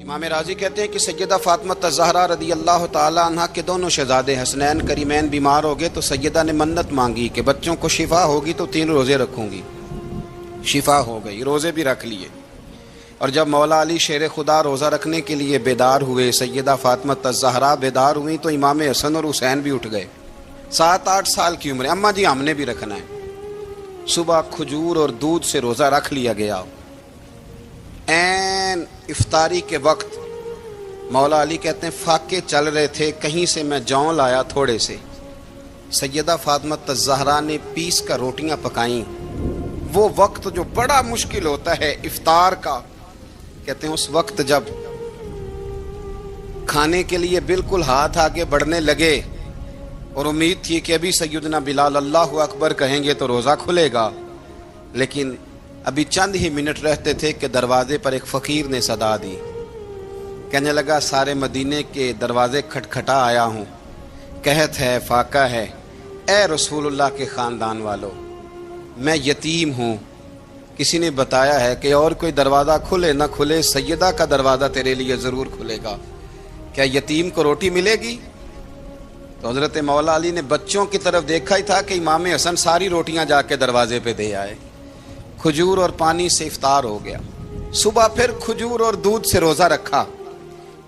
امام راضی کہتے ہیں کہ سیدہ فاطمہ الزہرا رضی اللہ تعالی عنہ کے دونوں شہزادے حسنین کریمین بیمار ہو گئے تو سیدہ نے منت مانگی کہ بچوں کو شفا ہوگی تو 3 روزے رکھوں گی۔ شفا ہو گئی، روزے بھی رکھ لیے۔ اور جب مولا علی شیر خدا روزہ رکھنے کے لیے بیدار ہوئے، سیدہ فاطمہ الزہرا بیدار ہوئی تو امام حسن اور حسین بھی اٹھ گئے۔ 7-8 سال کی عمر، اماں جی ہم نے بھی رکھنا ہے۔ صبح کھجور اور دودھ سے روزہ رکھ لیا گیا۔ عین افطاری کے وقت مولا علی کہتے ہیں فاقے چل رہے تھے، کہیں سے میں جوں لایا تھوڑے سے، سیدہ فاطمہ الزہرا نے پیس کر روٹیاں پکائیں۔ وہ وقت جو بڑا مشکل ہوتا ہے افطار کا، کہتے ہیں اس وقت جب کھانے کے لیے بالکل ہاتھ آگے بڑھنے لگے اور امید تھی کہ ابھی سیدنا بلال اللہ اکبر کہیں گے تو روزہ کھلے گا، لیکن ابھی چند ہی منٹ رہتے تھے کہ دروازے پر ایک فقیر نے صدا دی۔ کہنے لگا سارے مدینے کے دروازے کھٹکھٹا آیا ہوں، قحط ہے، فاقہ ہے، اے رسول اللہ کے خاندان والو، میں یتیم ہوں، کسی نے بتایا ہے کہ اور کوئی دروازہ کھلے نہ کھلے سیدہ کا دروازہ تیرے لیے ضرور کھلے گا، کیا یتیم کو روٹی ملے گی؟ تو حضرت مولا علی نے بچوں کی طرف دیکھا ہی تھا کہ امام حسن ساری روٹیاں جا کے دروازے پہ دے آئے۔ کھجور اور پانی سے افطار ہو گیا۔ صبح پھر کھجور اور دودھ سے روزہ رکھا۔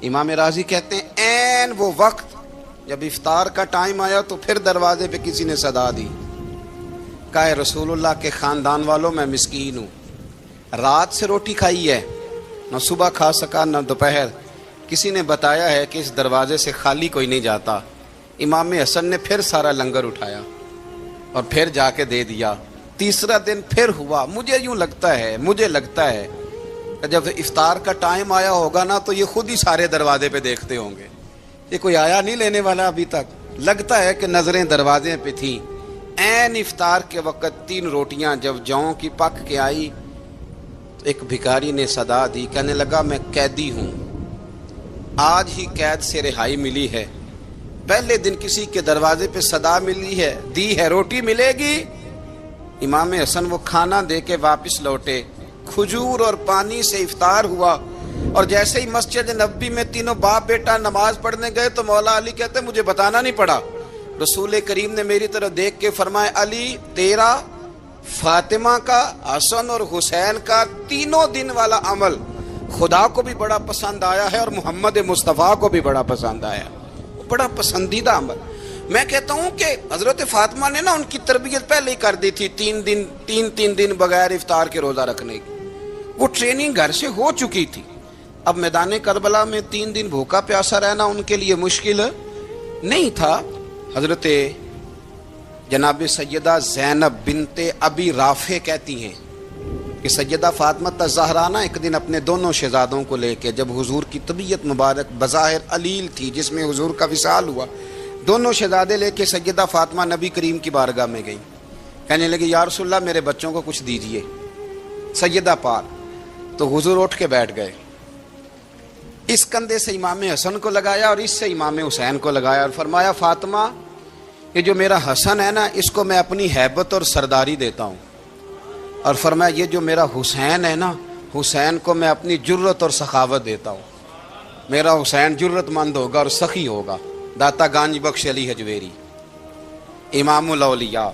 امام راضی کہتے ہیں عین وہ وقت جب افطار کا ٹائم آیا تو پھر دروازے پہ کسی نے صدا دی، کہا اے رسول اللہ کے خاندان والوں میں مسکین ہوں، رات سے روٹی کھائی ہے، نہ صبح کھا سکا نہ دوپہر، کسی نے بتایا ہے کہ اس دروازے سے خالی کوئی نہیں جاتا۔ امام حسن نے پھر سارا لنگر اٹھایا اور پھر جا کے دے دیا۔ تیسرا دن پھر ہوا۔ مجھے لگتا ہے کہ جب افطار کا ٹائم آیا ہوگا نا تو یہ خود ہی سارے دروازے پہ دیکھتے ہوں گے، یہ کوئی آیا نہیں لینے والا ابھی تک۔ لگتا ہے کہ نظریں دروازے پہ تھیں۔ عین افطار کے وقت 3 روٹیاں جب جوں کی پک کے آئی تو ایک بھکاری نے صدا دی، کہنے لگا میں قیدی ہوں، آج ہی قید سے رہائی ملی ہے، پہلے دن کسی کے دروازے پہ صدا دی ہے روٹی ملے گی۔ امام حسن وہ کھانا دے کے واپس لوٹے، کھجور اور پانی سے افطار ہوا، اور جیسے ہی مسجد نبوی میں تینوں باپ بیٹا نماز پڑھنے گئے تو مولا علی کہتے مجھے بتانا نہیں پڑا، رسول کریم نے میری طرف دیکھ کے فرمایا علی تیرا، فاطمہ کا، حسن اور حسین کا 3 دن والا عمل خدا کو بھی بڑا پسند آیا ہے اور محمد مصطفیٰ کو بھی بڑا پسند آیا، بڑا پسندیدہ عمل۔ میں کہتا ہوں کہ حضرت فاطمہ نے نا ان کی تربیت پہلے ہی کر دی تھی، 3 دن بغیر افطار کے روزہ رکھنے کی، وہ ٹریننگ گھر سے ہو چکی تھی۔ اب میدان کربلا میں 3 دن بھوکا پیاسا رہنا ان کے لیے مشکل نہیں تھا۔ حضرت جناب سیدہ زینب بنت ابی رافع کہتی ہیں کہ سیدہ فاطمہ الزہرا نا ایک دن اپنے دونوں شہزادوں کو لے کے، جب حضور کی طبیعت مبارک بظاہر علیل تھی جس میں حضور کا وصال ہوا، دونوں شہزادے لے کے سیدہ فاطمہ نبی کریم کی بارگاہ میں گئیں، کہنے لگی یا رسول اللہ میرے بچوں کو کچھ دیجئے سیدہ پاک۔ تو حضور اٹھ کے بیٹھ گئے، اس کندھے سے امام حسن کو لگایا اور اس سے امام حسین کو لگایا اور فرمایا فاطمہ یہ جو میرا حسن ہے نا اس کو میں اپنی ہیبت اور سرداری دیتا ہوں، اور فرمایا یہ جو میرا حسین ہے نا حسین کو میں اپنی جرت اور سخاوت دیتا ہوں، میرا حسین جرت مند ہوگا اور سخی ہوگا۔ داتا گانج بخش علی حجویری، امام الاولیاء،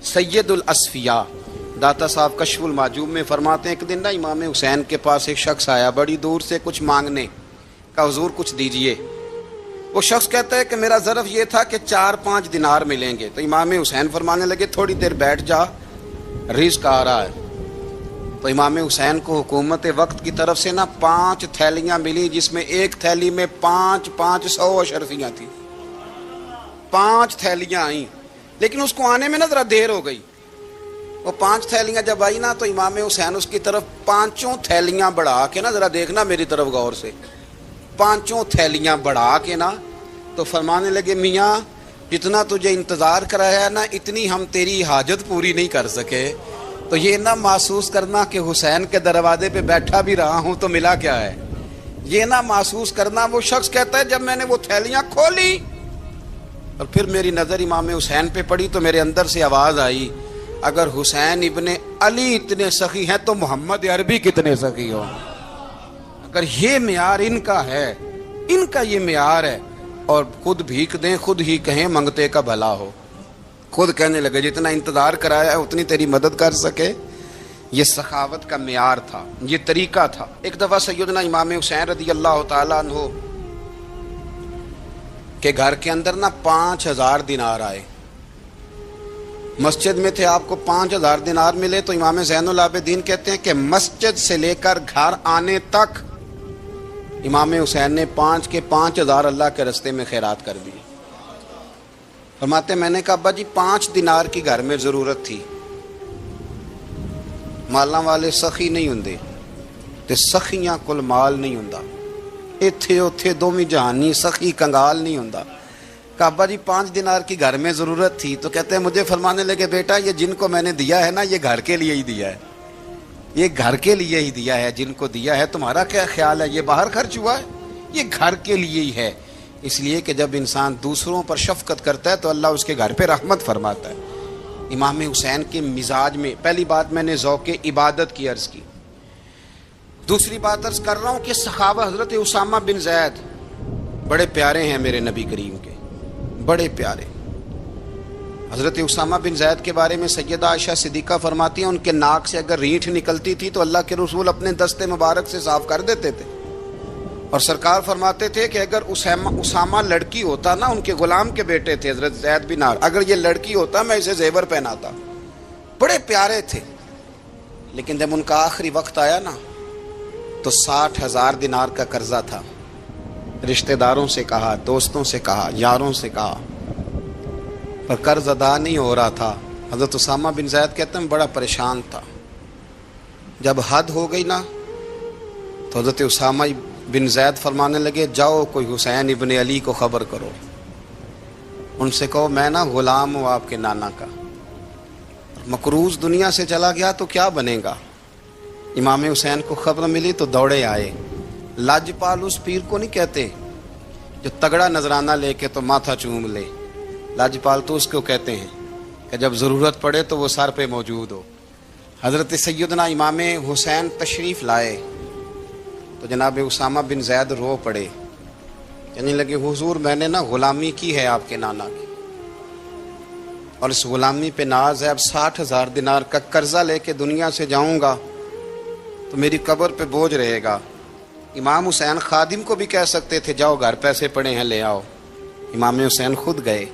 سید الاصفیاء، داتا صاحب کشف المعجوب میں فرماتے ہیں ایک دن نا امام حسین کے پاس ایک شخص آیا بڑی دور سے کچھ مانگنے کا، حضور کچھ دیجئے۔ وہ شخص کہتا ہے کہ میرا ظرف یہ تھا کہ 4-5 دینار ملیں گے، تو امام حسین فرمانے لگے تھوڑی دیر بیٹھ جا، رزق آ رہا ہے۔ تو امام حسین کو حکومت وقت کی طرف سے نا 5 تھیلیاں ملی، جس میں ایک تھیلی میں 500 اشرفیاں تھیں، 5 تھیلیاں آئیں، لیکن اس کو آنے میں نا ذرا دیر ہو گئی۔ وہ 5 تھیلیاں جب آئی نا تو امام حسین اس کی طرف 5 تھیلیاں بڑھا کے نا، ذرا دیکھنا میری طرف غور سے، 5 تھیلیاں بڑھا کے نا تو فرمانے لگے میاں جتنا تجھے انتظار کرایا نا اتنی ہم تیری حاجت پوری نہیں کر سکے، تو یہ نہ محسوس کرنا کہ حسین کے دروازے پہ بیٹھا بھی رہا ہوں تو ملا کیا ہے، یہ نہ محسوس کرنا۔ وہ شخص کہتا ہے جب میں نے وہ تھیلیاں کھولی اور پھر میری نظر امام حسین پہ پڑی تو میرے اندر سے آواز آئی اگر حسین ابن علی اتنے سخی ہیں تو محمد عربی کتنے سخی ہو۔ اگر یہ معیار ان کا ہے، ان کا یہ معیار ہے، اور خود بھیک دیں، خود ہی کہیں منگتے کا بھلا ہو، خود کہنے لگے جتنا انتظار کرایا ہے اتنی تیری مدد کر سکے، یہ سخاوت کا معیار تھا، یہ طریقہ تھا۔ ایک دفعہ سیدنا امام حسین رضی اللہ تعالیٰ عنہ کے گھر کے اندر 5000 دینار آئے، مسجد میں تھے، آپ کو 5000 دینار ملے تو امام زین العابدین کہتے ہیں کہ مسجد سے لے کر گھر آنے تک امام حسین نے 5000 اللہ کے رستے میں خیرات کر دی۔ فرماتے میں نے کہا ابا جی 5 دینار کی گھر میں ضرورت تھی، مالاں والے سخی نہیں ہوندے تے سخیاں کل مال نہیں ہوندا، ایتھے اوتھے دوویں جہانی سخی کنگال نہیں ہوندا۔ کہا ابا جی 5 دینار کی گھر میں ضرورت تھی، تو کہتے ہیں مجھے فرمانے لگے بیٹا یہ جن کو میں نے دیا ہے نا یہ گھر کے لیے ہی دیا ہے، یہ گھر کے لیے ہی دیا ہے، جن کو دیا ہے تمہارا کیا خیال ہے یہ باہر خرچ ہوا ہے، یہ گھر کے لیے ہی ہے۔ اس لیے کہ جب انسان دوسروں پر شفقت کرتا ہے تو اللہ اس کے گھر پہ رحمت فرماتا ہے۔ امام حسین کے مزاج میں پہلی بات میں نے ذوق عبادت کی عرض کی، دوسری بات عرض کر رہا ہوں کہ صحابہ حضرت اسامہ بن زید بڑے پیارے ہیں میرے نبی کریم کے، بڑے پیارے۔ حضرت اسامہ بن زید کے بارے میں سیدہ عائشہ صدیقہ فرماتی ہیں ان کے ناک سے اگر رینٹھ نکلتی تھی تو اللہ کے رسول اپنے دستے مبارک سے صاف کر دیتے تھے، اور سرکار فرماتے تھے کہ اگر اسامہ لڑکی ہوتا نا، ان کے غلام کے بیٹے تھے حضرت زید بن عمرو، اگر یہ لڑکی ہوتا میں اسے زیور پہناتا۔ بڑے پیارے تھے، لیکن جب ان کا آخری وقت آیا نا تو 60,000 دینار کا قرضہ تھا، رشتہ داروں سے کہا، دوستوں سے کہا، یاروں سے کہا، پر قرض ادا نہیں ہو رہا تھا۔ حضرت اسامہ بن زید کہتے ہیں بڑا پریشان تھا۔ جب حد ہو گئی نا تو حضرت اسامہ بن زید فرمانے لگے جاؤ کوئی حسین ابن علی کو خبر کرو، ان سے کہو میں نا غلام ہوں آپ کے نانا کا، مقروض دنیا سے چلا گیا تو کیا بنے گا۔ امام حسین کو خبر ملی تو دوڑے آئے۔ لاجپال اس پیر کو نہیں کہتے جو تگڑا نذرانہ لے کے تو ماتھا چوم لے، لاجپال تو اس کو کہتے ہیں کہ جب ضرورت پڑے تو وہ سر پہ موجود ہو۔ حضرت سیدنا امام حسین تشریف لائے تو جناب اسامہ بن زید رو پڑے، کہنے لگے حضور میں نے نا غلامی کی ہے آپ کے نانا کی، اور اس غلامی پہ ناز ہے، اب 60,000 دینار کا قرضہ لے کے دنیا سے جاؤں گا تو میری قبر پہ بوجھ رہے گا۔ امام حسین خادم کو بھی کہہ سکتے تھے جاؤ گھر پیسے پڑے ہیں لے آؤ، امام حسین خود گئے،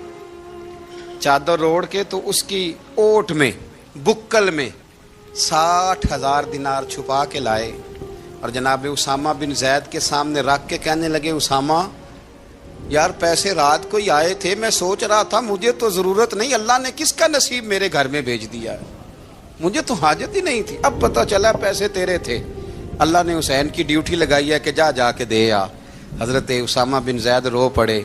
چادر اوڑھ کے تو اس کی اوٹ میں بکل میں 60,000 دینار چھپا کے لائے، اور جناب اسامہ بن زید کے سامنے رکھ کے کہنے لگے اسامہ یار پیسے رات کو ہی آئے تھے، میں سوچ رہا تھا مجھے تو ضرورت نہیں، اللہ نے کس کا نصیب میرے گھر میں بھیج دیا ہے، مجھے تو حاجت ہی نہیں تھی، اب پتہ چلا پیسے تیرے تھے، اللہ نے حسین کی ڈیوٹی لگائی ہے کہ جا کے دے آ۔ حضرت اسامہ بن زید رو پڑے،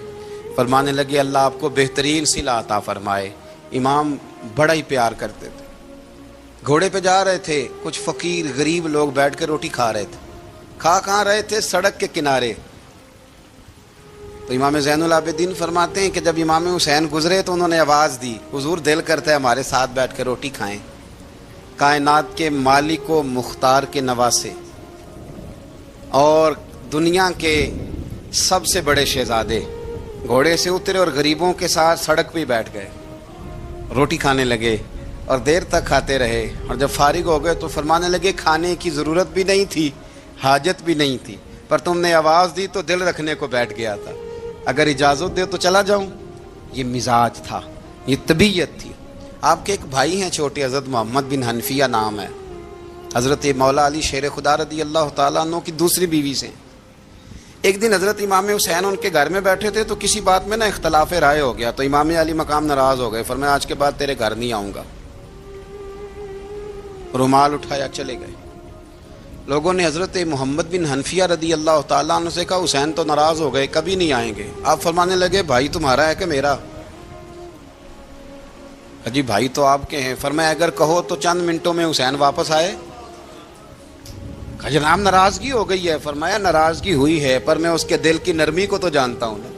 فرمانے لگے اللہ آپ کو بہترین صلہ عطا فرمائے۔ امام بڑا ہی پیار کرتے تھے، گھوڑے پہ جا رہے تھے، کچھ فقیر غریب لوگ بیٹھ کے روٹی کھا رہے تھے، کھا کہاں رہے تھے سڑک کے کنارے، تو امام زین العابدین فرماتے ہیں کہ جب امام حسین گزرے تو انہوں نے آواز دی حضور دل کرتا ہے ہمارے ساتھ بیٹھ کے روٹی کھائیں۔ کائنات کے مالک و مختار کے نواسے اور دنیا کے سب سے بڑے شہزادے گھوڑے سے اترے اور غریبوں کے ساتھ سڑک پہ بیٹھ گئے، روٹی کھانے لگے اور دیر تک کھاتے رہے، اور جب فارغ ہو گئے تو فرمانے لگے کھانے کی ضرورت بھی نہیں تھی، حاجت بھی نہیں تھی، پر تم نے آواز دی تو دل رکھنے کو بیٹھ گیا تھا، اگر اجازت دے تو چلا جاؤں۔ یہ مزاج تھا، یہ طبیعت تھی۔ آپ کے ایک بھائی ہیں چھوٹے حضرت محمد بن حنفیہ نام ہے، حضرت مولا علی شیر خدا رضی اللہ تعالیٰ عنہ کی دوسری بیوی سے۔ ایک دن حضرت امام حسین ان کے گھر میں بیٹھے تھے تو کسی بات میں نا اختلاف رائے ہو گیا، تو امام علی مقام ناراض ہو گئے، فرمایا آج کے بعد تیرے گھر نہیں آؤں گا، رومال اٹھایا چلے گئے۔ لوگوں نے حضرت محمد بن حنفیہ رضی اللہ تعالیٰ عنہ سے کہا حسین تو ناراض ہو گئے کبھی نہیں آئیں گے، آپ فرمانے لگے بھائی تمہارا ہے کہ میرا؟ جی بھائی تو آپ کے ہیں، فرمایا اگر کہو تو چند منٹوں میں حسین واپس آئے۔ جناب ناراضگی ہو گئی ہے، فرمایا ناراضگی ہوئی ہے پر میں اس کے دل کی نرمی کو تو جانتا ہوں نا،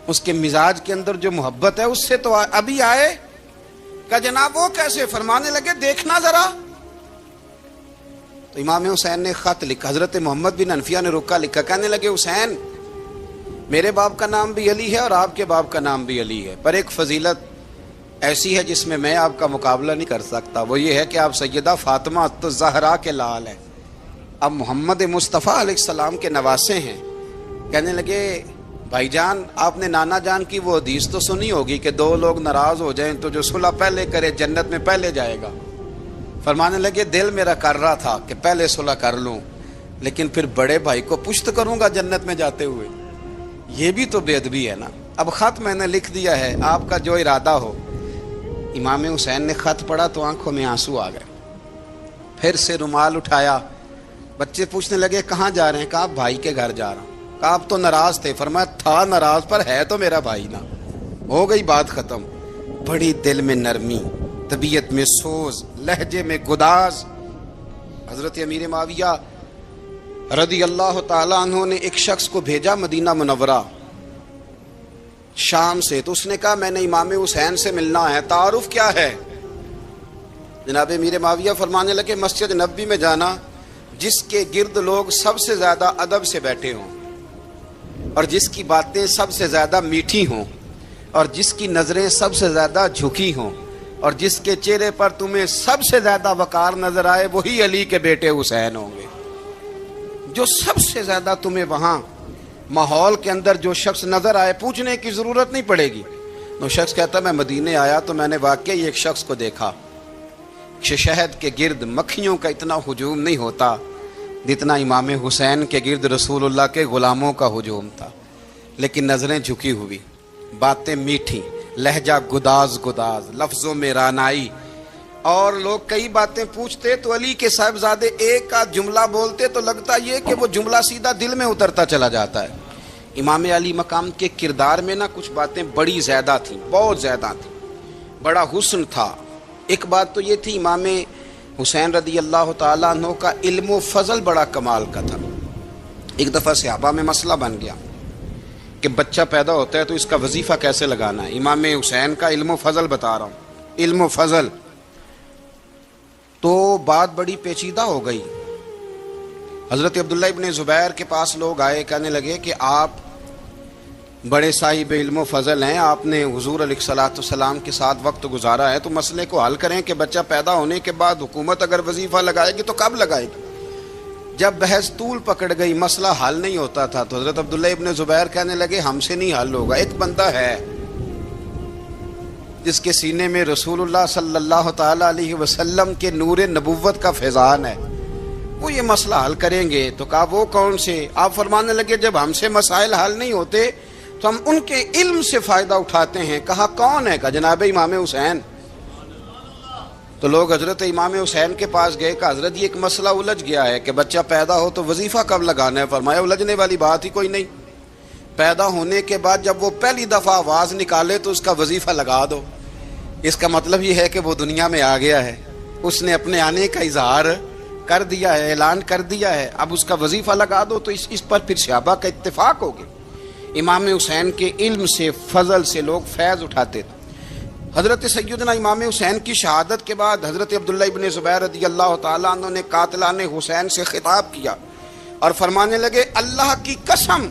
اس کے مزاج کے اندر جو محبت ہے اس سے تو ابھی آئے۔ کہ جناب وہ کیسے؟ فرمانے لگے دیکھنا ذرا تو امام حسین نے خط لکھا، حضرت محمد بن حنفیہ نے رکا لکھا، کہنے لگے حسین میرے باپ کا نام بھی علی ہے اور آپ کے باپ کا نام بھی علی ہے، پر ایک فضیلت ایسی ہے جس میں میں آپ کا مقابلہ نہیں کر سکتا، وہ یہ ہے کہ آپ سیدہ فاطمہ الزہرا کے لال ہیں، اب محمد مصطفیٰ علیہ السلام کے نواسے ہیں۔ کہنے لگے بھائی جان آپ نے نانا جان کی وہ حدیث تو سنی ہوگی کہ دو لوگ ناراض ہو جائیں تو جو صلح پہلے کرے جنت میں پہلے جائے گا۔ فرمانے لگے دل میرا کر رہا تھا کہ پہلے صلح کر لوں، لیکن پھر بڑے بھائی کو پشت کروں گا جنت میں جاتے ہوئے، یہ بھی تو بے ادبی ہے نا۔ اب خط میں نے لکھ دیا ہے، آپ کا جو ارادہ ہو۔ امام حسین نے خط پڑھا تو آنکھوں میں آنسو آ گئے، پھر سے رومال اٹھایا، بچے پوچھنے لگے کہاں جا رہے ہیں؟ کہا بھائی کے گھر جا رہا ہوں۔ کہا آپ تو ناراض تھے؟ فرمایا تھا ناراض، پر ہے تو میرا بھائی نا، ہو گئی بات ختم۔ بڑی دل میں نرمی، طبیعت میں سوز، لہجے میں گداز۔ حضرت امیر معاویہ رضی اللہ تعالیٰ عنہ نے ایک شخص کو بھیجا مدینہ منورہ شام سے، تو اس نے کہا میں نے امام حسین سے ملنا ہے، تعارف کیا ہے؟ جناب امیر معاویہ فرمانے لگے مسجد نبوی میں جانا جس کے گرد لوگ سب سے زیادہ ادب سے بیٹھے ہوں اور جس کی باتیں سب سے زیادہ میٹھی ہوں اور جس کی نظریں سب سے زیادہ جھکی ہوں اور جس کے چہرے پر تمہیں سب سے زیادہ وقار نظر آئے، وہی علی کے بیٹے حسین ہوں گے۔ جو سب سے زیادہ تمہیں وہاں ماحول کے اندر جو شخص نظر آئے، پوچھنے کی ضرورت نہیں پڑے گی۔ وہ شخص کہتا میں مدینے آیا تو میں نے واقعی ایک شخص کو دیکھا، شہد کے گرد مکھیوں کا اتنا ہجوم نہیں ہوتا جتنا امام حسین کے گرد رسول اللہ کے غلاموں کا ہجوم تھا، لیکن نظریں جھکی ہوئی، باتیں میٹھی، لہجہ گداز گداز، لفظوں میں رانائی، اور لوگ کئی باتیں پوچھتے تو علی کے صاحبزادے ایک آدھ جملہ بولتے تو لگتا یہ کہ وہ جملہ سیدھا دل میں اترتا چلا جاتا ہے۔ امام علی مقام کے کردار میں نا کچھ باتیں بڑی زیادہ تھیں، بہت زیادہ تھیں، بڑا حسن تھا۔ ایک بات تو یہ تھی امام حسین رضی اللہ تعالیٰ عنہ کا علم و فضل بڑا کمال کا تھا۔ ایک دفعہ صحابہ میں مسئلہ بن گیا کہ بچہ پیدا ہوتا ہے تو اس کا وظیفہ کیسے لگانا ہے۔ امام حسین کا علم و فضل بتا رہا ہوں، علم و فضل۔ تو بات بڑی پیچیدہ ہو گئی۔ حضرت عبداللہ ابن زبیر کے پاس لوگ آئے، کہنے لگے کہ آپ بڑے صاحب علم و فضل ہیں، آپ نے حضور علیہ الصلوۃ والسلام کے ساتھ وقت گزارا ہے، تو مسئلے کو حل کریں کہ بچہ پیدا ہونے کے بعد حکومت اگر وظیفہ لگائے گی تو کب لگائے گی؟ جب بحث طول پکڑ گئی، مسئلہ حل نہیں ہوتا تھا، تو حضرت عبداللہ ابن زبیر کہنے لگے ہم سے نہیں حل ہوگا، ایک بندہ ہے جس کے سینے میں رسول اللہ صلی اللہ تعالیٰ علیہ وسلم کے نور نبوت کا فیضان ہے، وہ یہ مسئلہ حل کریں گے۔ تو کہا وہ کون سے؟ آپ فرمانے لگے جب ہم سے مسائل حل نہیں ہوتے تو ہم ان کے علم سے فائدہ اٹھاتے ہیں۔ کہا کون ہے؟ کہا جناب امام حسین۔ تو لوگ حضرت امام حسین کے پاس گئے، کہ حضرت یہ ایک مسئلہ الجھ گیا ہے کہ بچہ پیدا ہو تو وظیفہ کب لگانا ہے؟ فرمایا الجھنے والی بات ہی کوئی نہیں، پیدا ہونے کے بعد جب وہ پہلی دفعہ آواز نکالے تو اس کا وظیفہ لگا دو۔ اس کا مطلب یہ ہے کہ وہ دنیا میں آ گیا ہے، اس نے اپنے آنے کا اظہار کر دیا ہے، اعلان کر دیا ہے، اب اس کا وظیفہ لگا دو۔ تو اس پر پھر صحابہ کا اتفاق ہو گیا۔ امام حسین کے علم سے، فضل سے لوگ فیض اٹھاتے تھے۔ حضرت سیدنا امام حسین کی شہادت کے بعد حضرت عبداللہ ابن زبیر رضی اللہ تعالیٰ عنہ نے قاتلان حسین سے خطاب کیا اور فرمانے لگے اللہ کی قسم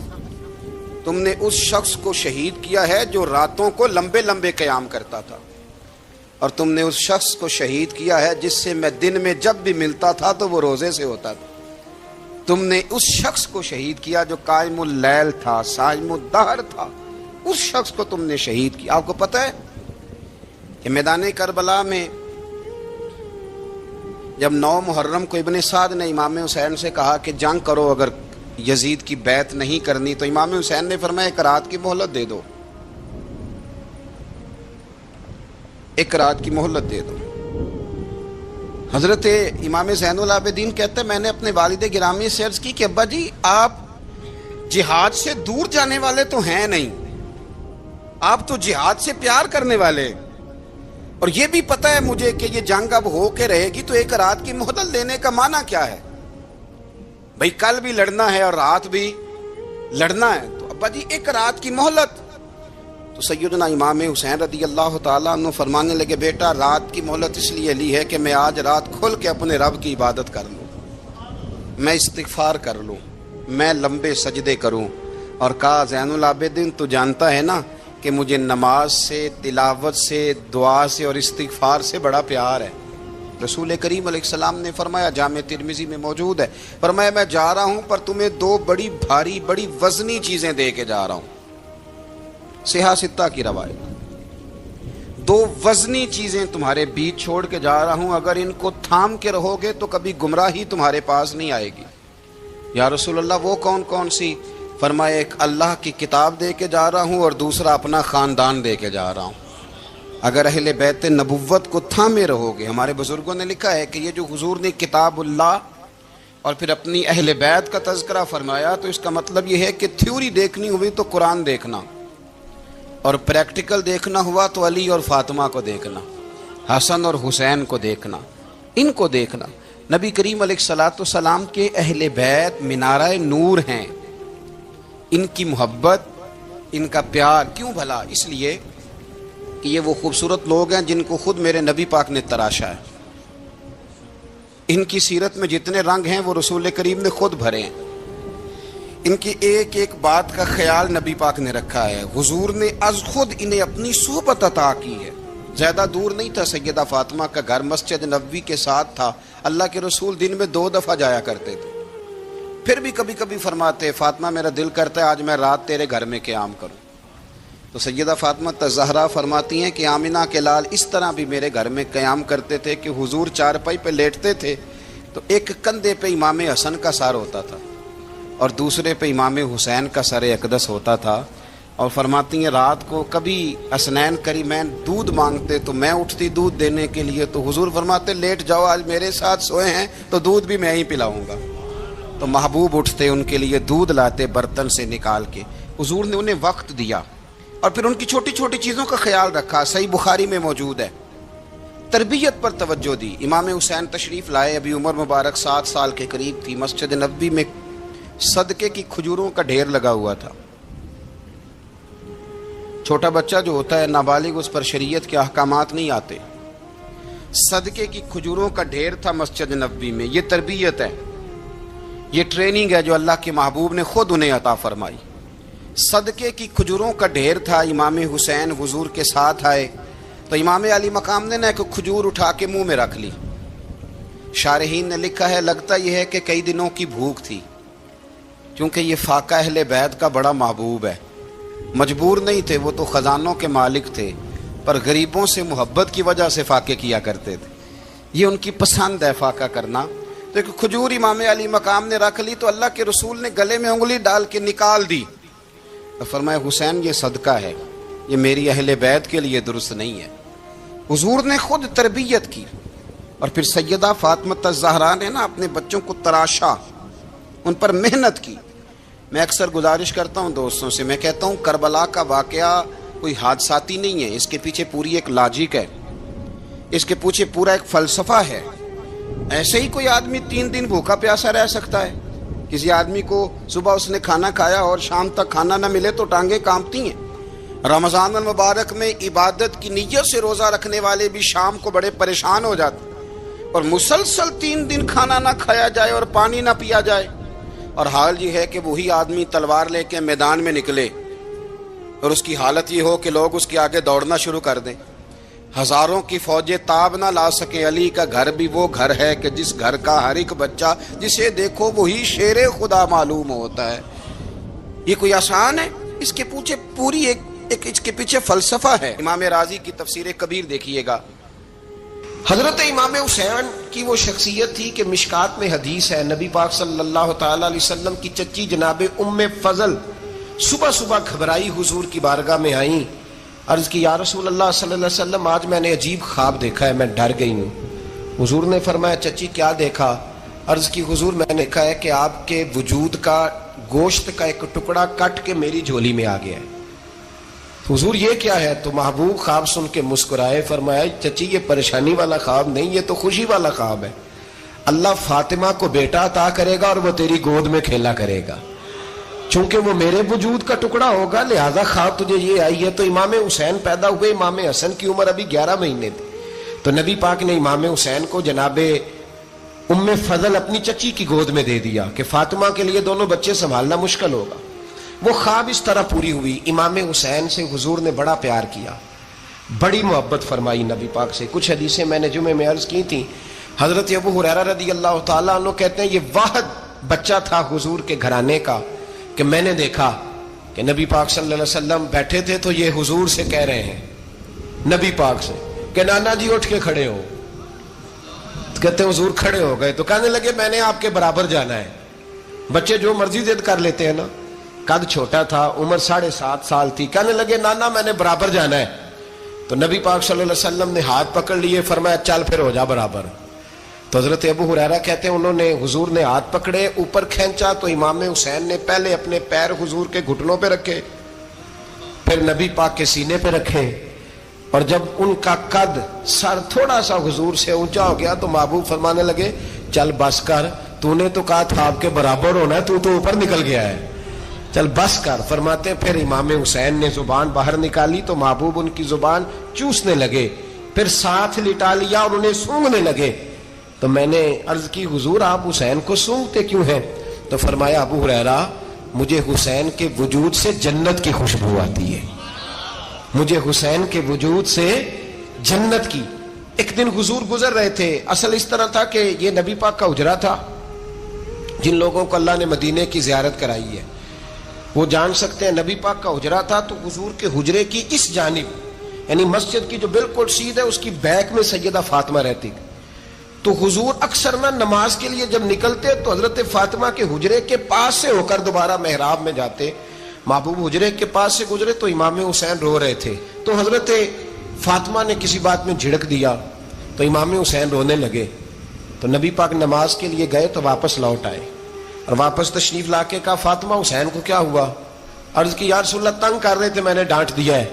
تم نے اس شخص کو شہید کیا ہے جو راتوں کو لمبے لمبے قیام کرتا تھا، اور تم نے اس شخص کو شہید کیا ہے جس سے میں دن میں جب بھی ملتا تھا تو وہ روزے سے ہوتا تھا۔ تم نے اس شخص کو شہید کیا جو قائم اللیل تھا، صائم الدہر تھا، اس شخص کو تم نے شہید کیا۔ آپ کو پتہ ہے کہ میدان کربلا میں جب 9 محرم کو ابن سعد نے امام حسین سے کہا کہ جنگ کرو، اگر یزید کی بیعت نہیں کرنی، تو امام حسین نے فرمایا ایک رات کی مہلت دے دو، ایک رات کی مہلت دے دو۔ حضرت امام زین العابدین کہتے ہیں میں نے اپنے والد گرامی سے عرض کی کہ ابا جی آپ جہاد سے دور جانے والے تو ہیں نہیں، آپ تو جہاد سے پیار کرنے والے، اور یہ بھی پتہ ہے مجھے کہ یہ جنگ اب ہو کے رہے گی، تو ایک رات کی مہلت لینے کا معنی کیا ہے؟ بھئی کل بھی لڑنا ہے اور رات بھی لڑنا ہے، تو ابا جی ایک رات کی مہلت۔ تو سیدنا امام حسین رضی اللہ تعالیٰ عنہ فرمانے لگے بیٹا رات کی مہلت اس لیے لی ہے کہ میں آج رات کھل کے اپنے رب کی عبادت کر لوں۔ میں استغفار کر لوں، میں لمبے سجدے کروں، اور کہا زین العابدین تو جانتا ہے نا کہ مجھے نماز سے، تلاوت سے، دعا سے اور استغفار سے بڑا پیار ہے۔ رسول کریم علیہ السلام نے فرمایا، جامع ترمذی میں موجود ہے، فرمایا میں جا رہا ہوں پر تمہیں دو بڑی بھاری بڑی وزنی چیزیں دے کے جا رہا ہوں۔ صحیح ستہ کی روایت، دو وزنی چیزیں تمہارے بیچ چھوڑ کے جا رہا ہوں، اگر ان کو تھام کے رہو گے تو کبھی گمراہی تمہارے پاس نہیں آئے گی۔ یا رسول اللہ وہ کون کون سی؟ فرمایا ایک اللہ کی کتاب دے کے جا رہا ہوں اور دوسرا اپنا خاندان دے کے جا رہا ہوں۔ اگر اہل بیت نبوت کو تھامے رہو گے، ہمارے بزرگوں نے لکھا ہے کہ یہ جو حضور نے کتاب اللہ اور پھر اپنی اہل بیت کا تذکرہ فرمایا تو اس کا مطلب یہ ہے کہ تھیوری دیکھنی ہوئی تو قرآن دیکھنا، اور پریکٹیکل دیکھنا ہوا تو علی اور فاطمہ کو دیکھنا، حسن اور حسین کو دیکھنا، ان کو دیکھنا۔ نبی کریم علیہ الصلوۃ والسلام کے اہل بیت مینارہ نور ہیں، ان کی محبت، ان کا پیار کیوں بھلا؟ اس لیے کہ یہ وہ خوبصورت لوگ ہیں جن کو خود میرے نبی پاک نے تراشا ہے۔ ان کی سیرت میں جتنے رنگ ہیں وہ رسول کریم نے خود بھرے ہیں۔ ان کی ایک ایک بات کا خیال نبی پاک نے رکھا ہے، حضور نے از خود انہیں اپنی صحبت عطا کی ہے۔ زیادہ دور نہیں تھا سیدہ فاطمہ کا گھر، مسجد نبوی کے ساتھ تھا۔ اللہ کے رسول دن میں 2 دفعہ جایا کرتے تھے، پھر بھی کبھی کبھی فرماتے فاطمہ میرا دل کرتا ہے آج میں رات تیرے گھر میں قیام کروں۔ تو سیدہ فاطمہ الزہرا فرماتی ہیں کہ آمنہ کے لال اس طرح بھی میرے گھر میں قیام کرتے تھے کہ حضور چارپائی پہ لیٹتے تھے تو ایک کندھے پہ امام حسن کا سر ہوتا تھا اور دوسرے پہ امام حسین کا سر اقدس ہوتا تھا، اور فرماتی ہیں رات کو کبھی حسنین کریمین دودھ مانگتے تو میں اٹھتی دودھ دینے کے لیے، تو حضور فرماتے لیٹ جاؤ آج میرے ساتھ سوئے ہیں تو دودھ بھی میں ہی پلاؤں گا۔ تو محبوب اٹھتے ان کے لیے دودھ لاتے برتن سے نکال کے، حضور نے انہیں وقت دیا اور پھر ان کی چھوٹی چھوٹی چیزوں کا خیال رکھا۔ صحیح بخاری میں موجود ہے، تربیت پر توجہ دی۔ امام حسین تشریف لائے، ابھی عمر مبارک 7 سال کے قریب تھی، مسجد نبوی میں صدقے کی کھجوروں کا ڈھیر لگا ہوا تھا۔ چھوٹا بچہ جو ہوتا ہے نابالغ، اس پر شریعت کے احکامات نہیں آتے۔ صدقے کی کھجوروں کا ڈھیر تھا مسجد نبوی میں۔ یہ تربیت ہے، یہ ٹریننگ ہے جو اللہ کے محبوب نے خود انہیں عطا فرمائی۔ صدقے کی کھجوروں کا ڈھیر تھا، امام حسین حضور کے ساتھ آئے تو امام علی مقام نے ایک کھجور اٹھا کے منہ میں رکھ لی۔ شارحین نے لکھا ہے لگتا یہ ہے کہ کئی دنوں کی بھوک تھی، کیونکہ یہ فاقہ اہل بیت کا بڑا محبوب ہے۔ مجبور نہیں تھے، وہ تو خزانوں کے مالک تھے، پر غریبوں سے محبت کی وجہ سے فاقے کیا کرتے تھے۔ یہ ان کی پسند ہے فاقہ کرنا۔ تو ایک کھجور امام علی مقام نے رکھ لی تو اللہ کے رسول نے گلے میں انگلی ڈال کے نکال دی، تو فرمایا حسین یہ صدقہ ہے، یہ میری اہل بیت کے لیے درست نہیں ہے۔ حضور نے خود تربیت کی، اور پھر سیدہ فاطمہ الزہرا نے نا اپنے بچوں کو تراشا، ان پر محنت کی۔ میں اکثر گزارش کرتا ہوں دوستوں سے، میں کہتا ہوں کربلا کا واقعہ کوئی حادثاتی نہیں ہے، اس کے پیچھے پوری ایک لاجک ہے، اس کے پیچھے پورا ایک فلسفہ ہے۔ ایسے ہی کوئی آدمی 3 دن بھوکا پیاسا رہ سکتا ہے؟ کسی آدمی کو صبح اس نے کھانا کھایا اور شام تک کھانا نہ ملے تو ٹانگیں کانپتی ہیں۔ رمضان المبارک میں عبادت کی نیت سے روزہ رکھنے والے بھی شام کو بڑے پریشان ہو جاتے، اور مسلسل 3 دن کھانا نہ کھایا جائے اور پانی نہ پیا جائے، اور حال یہ ہے کہ وہی آدمی تلوار لے کے میدان میں نکلے اور اس کی حالت یہ ہو کہ لوگ اس کے آگے دوڑنا شروع کر دیں، ہزاروں کی فوجیں تاب نہ لا سکیں۔ علی کا گھر بھی وہ گھر ہے کہ جس گھر کا ہر ایک بچہ جسے دیکھو وہی شیر خدا معلوم ہوتا ہے۔ یہ کوئی آسان ہے؟ اس کے پیچھے پوری ایک اس کے پیچھے فلسفہ ہے۔ امام راضی کی تفسیر کبیر دیکھیے گا، حضرت امام حسین کی وہ شخصیت تھی کہ مشکات میں حدیث ہے، نبی پاک صلی اللہ تعالی علیہ وسلم کی چچی جناب ام فضل صبح صبح گھبرائی حضور کی بارگاہ میں آئیں، عرض کی یا رسول اللہ صلی اللہ علیہ وسلم آج میں نے عجیب خواب دیکھا ہے، میں ڈر گئی ہوں۔ حضور نے فرمایا چچی کیا دیکھا؟ عرض کی حضور میں نے دیکھا ہے کہ آپ کے وجود کا گوشت کا ایک ٹکڑا کٹ کے میری جھولی میں آ گیا ہے۔ حضور یہ کیا ہے؟ تو محبوب خواب سن کے مسکرائے، فرمایا چچی یہ پریشانی والا خواب نہیں، یہ تو خوشی والا خواب ہے۔ اللہ فاطمہ کو بیٹا عطا کرے گا اور وہ تیری گود میں کھیلا کرے گا، چونکہ وہ میرے وجود کا ٹکڑا ہوگا، لہذا خواب تجھے یہ آئی ہے۔ تو امام حسین پیدا ہوئے، امام حسن کی عمر ابھی 11 مہینے تھی، تو نبی پاک نے امام حسین کو جناب ام فضل اپنی چچی کی گود میں دے دیا کہ فاطمہ کے لیے دونوں بچے سنبھالنا مشکل ہوگا. وہ خواب اس طرح پوری ہوئی. امام حسین سے حضور نے بڑا پیار کیا, بڑی محبت فرمائی نبی پاک سے. کچھ حدیثیں میں نے جمعے میں عرض کی تھیں. حضرت ابو ہریرہ رضی اللہ تعالیٰ عنہ کہتے ہیں یہ واحد بچہ تھا حضور کے گھرانے کا کہ میں نے دیکھا کہ نبی پاک صلی اللہ علیہ وسلم بیٹھے تھے تو یہ حضور سے کہہ رہے ہیں, نبی پاک سے, کہ نانا جی اٹھ کے کھڑے ہو. کہتے ہیں حضور کھڑے ہو گئے تو کہنے لگے میں نے آپ کے برابر جانا ہے. بچے جو مرضی ضد کر لیتے ہیں نا. قد چھوٹا تھا, عمر 7.5 سال تھی. کہنے لگے نانا میں نے برابر جانا ہے. تو نبی پاک صلی اللہ علیہ وسلم نے ہاتھ پکڑ لیے, فرمایا چل پھر ہو جا برابر. تو حضرت ابو ہریرہ کہتے ہیں انہوں نے حضور نے ہاتھ پکڑے, اوپر کھینچا تو امام حسین نے پہلے اپنے پیر حضور کے گھٹنوں پہ رکھے, پھر نبی پاک کے سینے پہ رکھے, اور جب ان کا قد سر تھوڑا سا حضور سے اونچا ہو گیا تو محبوب فرمانے لگے چل بس کر, تو نے تو کہا تھا آپ کے برابر ہونا ہے, تو اوپر نکل گیا ہے, چل بس کر. فرماتے پھر امام حسین نے زبان باہر نکالی تو محبوب ان کی زبان چوسنے لگے, پھر ساتھ لٹا لیا اور انہیں سونگھنے لگے. تو میں نے عرض کی حضور آپ حسین کو سونگتے کیوں ہیں؟ تو فرمایا ابو ہریرہ مجھے حسین کے وجود سے جنت کی خوشبو آتی ہے, مجھے حسین کے وجود سے جنت کی. ایک دن حضور گزر رہے تھے. اصل اس طرح تھا کہ یہ نبی پاک کا حجرہ تھا. جن لوگوں کو اللہ نے مدینے کی زیارت کرائی ہے وہ جان سکتے ہیں, نبی پاک کا حجرہ تھا تو حضور کے حجرے کی اس جانب یعنی مسجد کی جو بالکل سیدھ ہے اس کی بیک میں سیدہ فاطمہ رہتی. تو حضور اکثر نہ نماز کے لیے جب نکلتے تو حضرت فاطمہ کے حجرے کے پاس سے ہو کر دوبارہ محراب میں جاتے. محبوب حجرے کے پاس سے گزرے تو امام حسین رو رہے تھے, تو حضرت فاطمہ نے کسی بات میں جھڑک دیا تو امام حسین رونے لگے. تو نبی پاک نماز کے لیے گئے تو واپس لوٹ آئے, اور واپس تشریف لا کے کہا فاطمہ حسین کو کیا ہوا؟ عرض کی یا رسول اللہ تنگ کر رہے تھے میں نے ڈانٹ دیا ہے.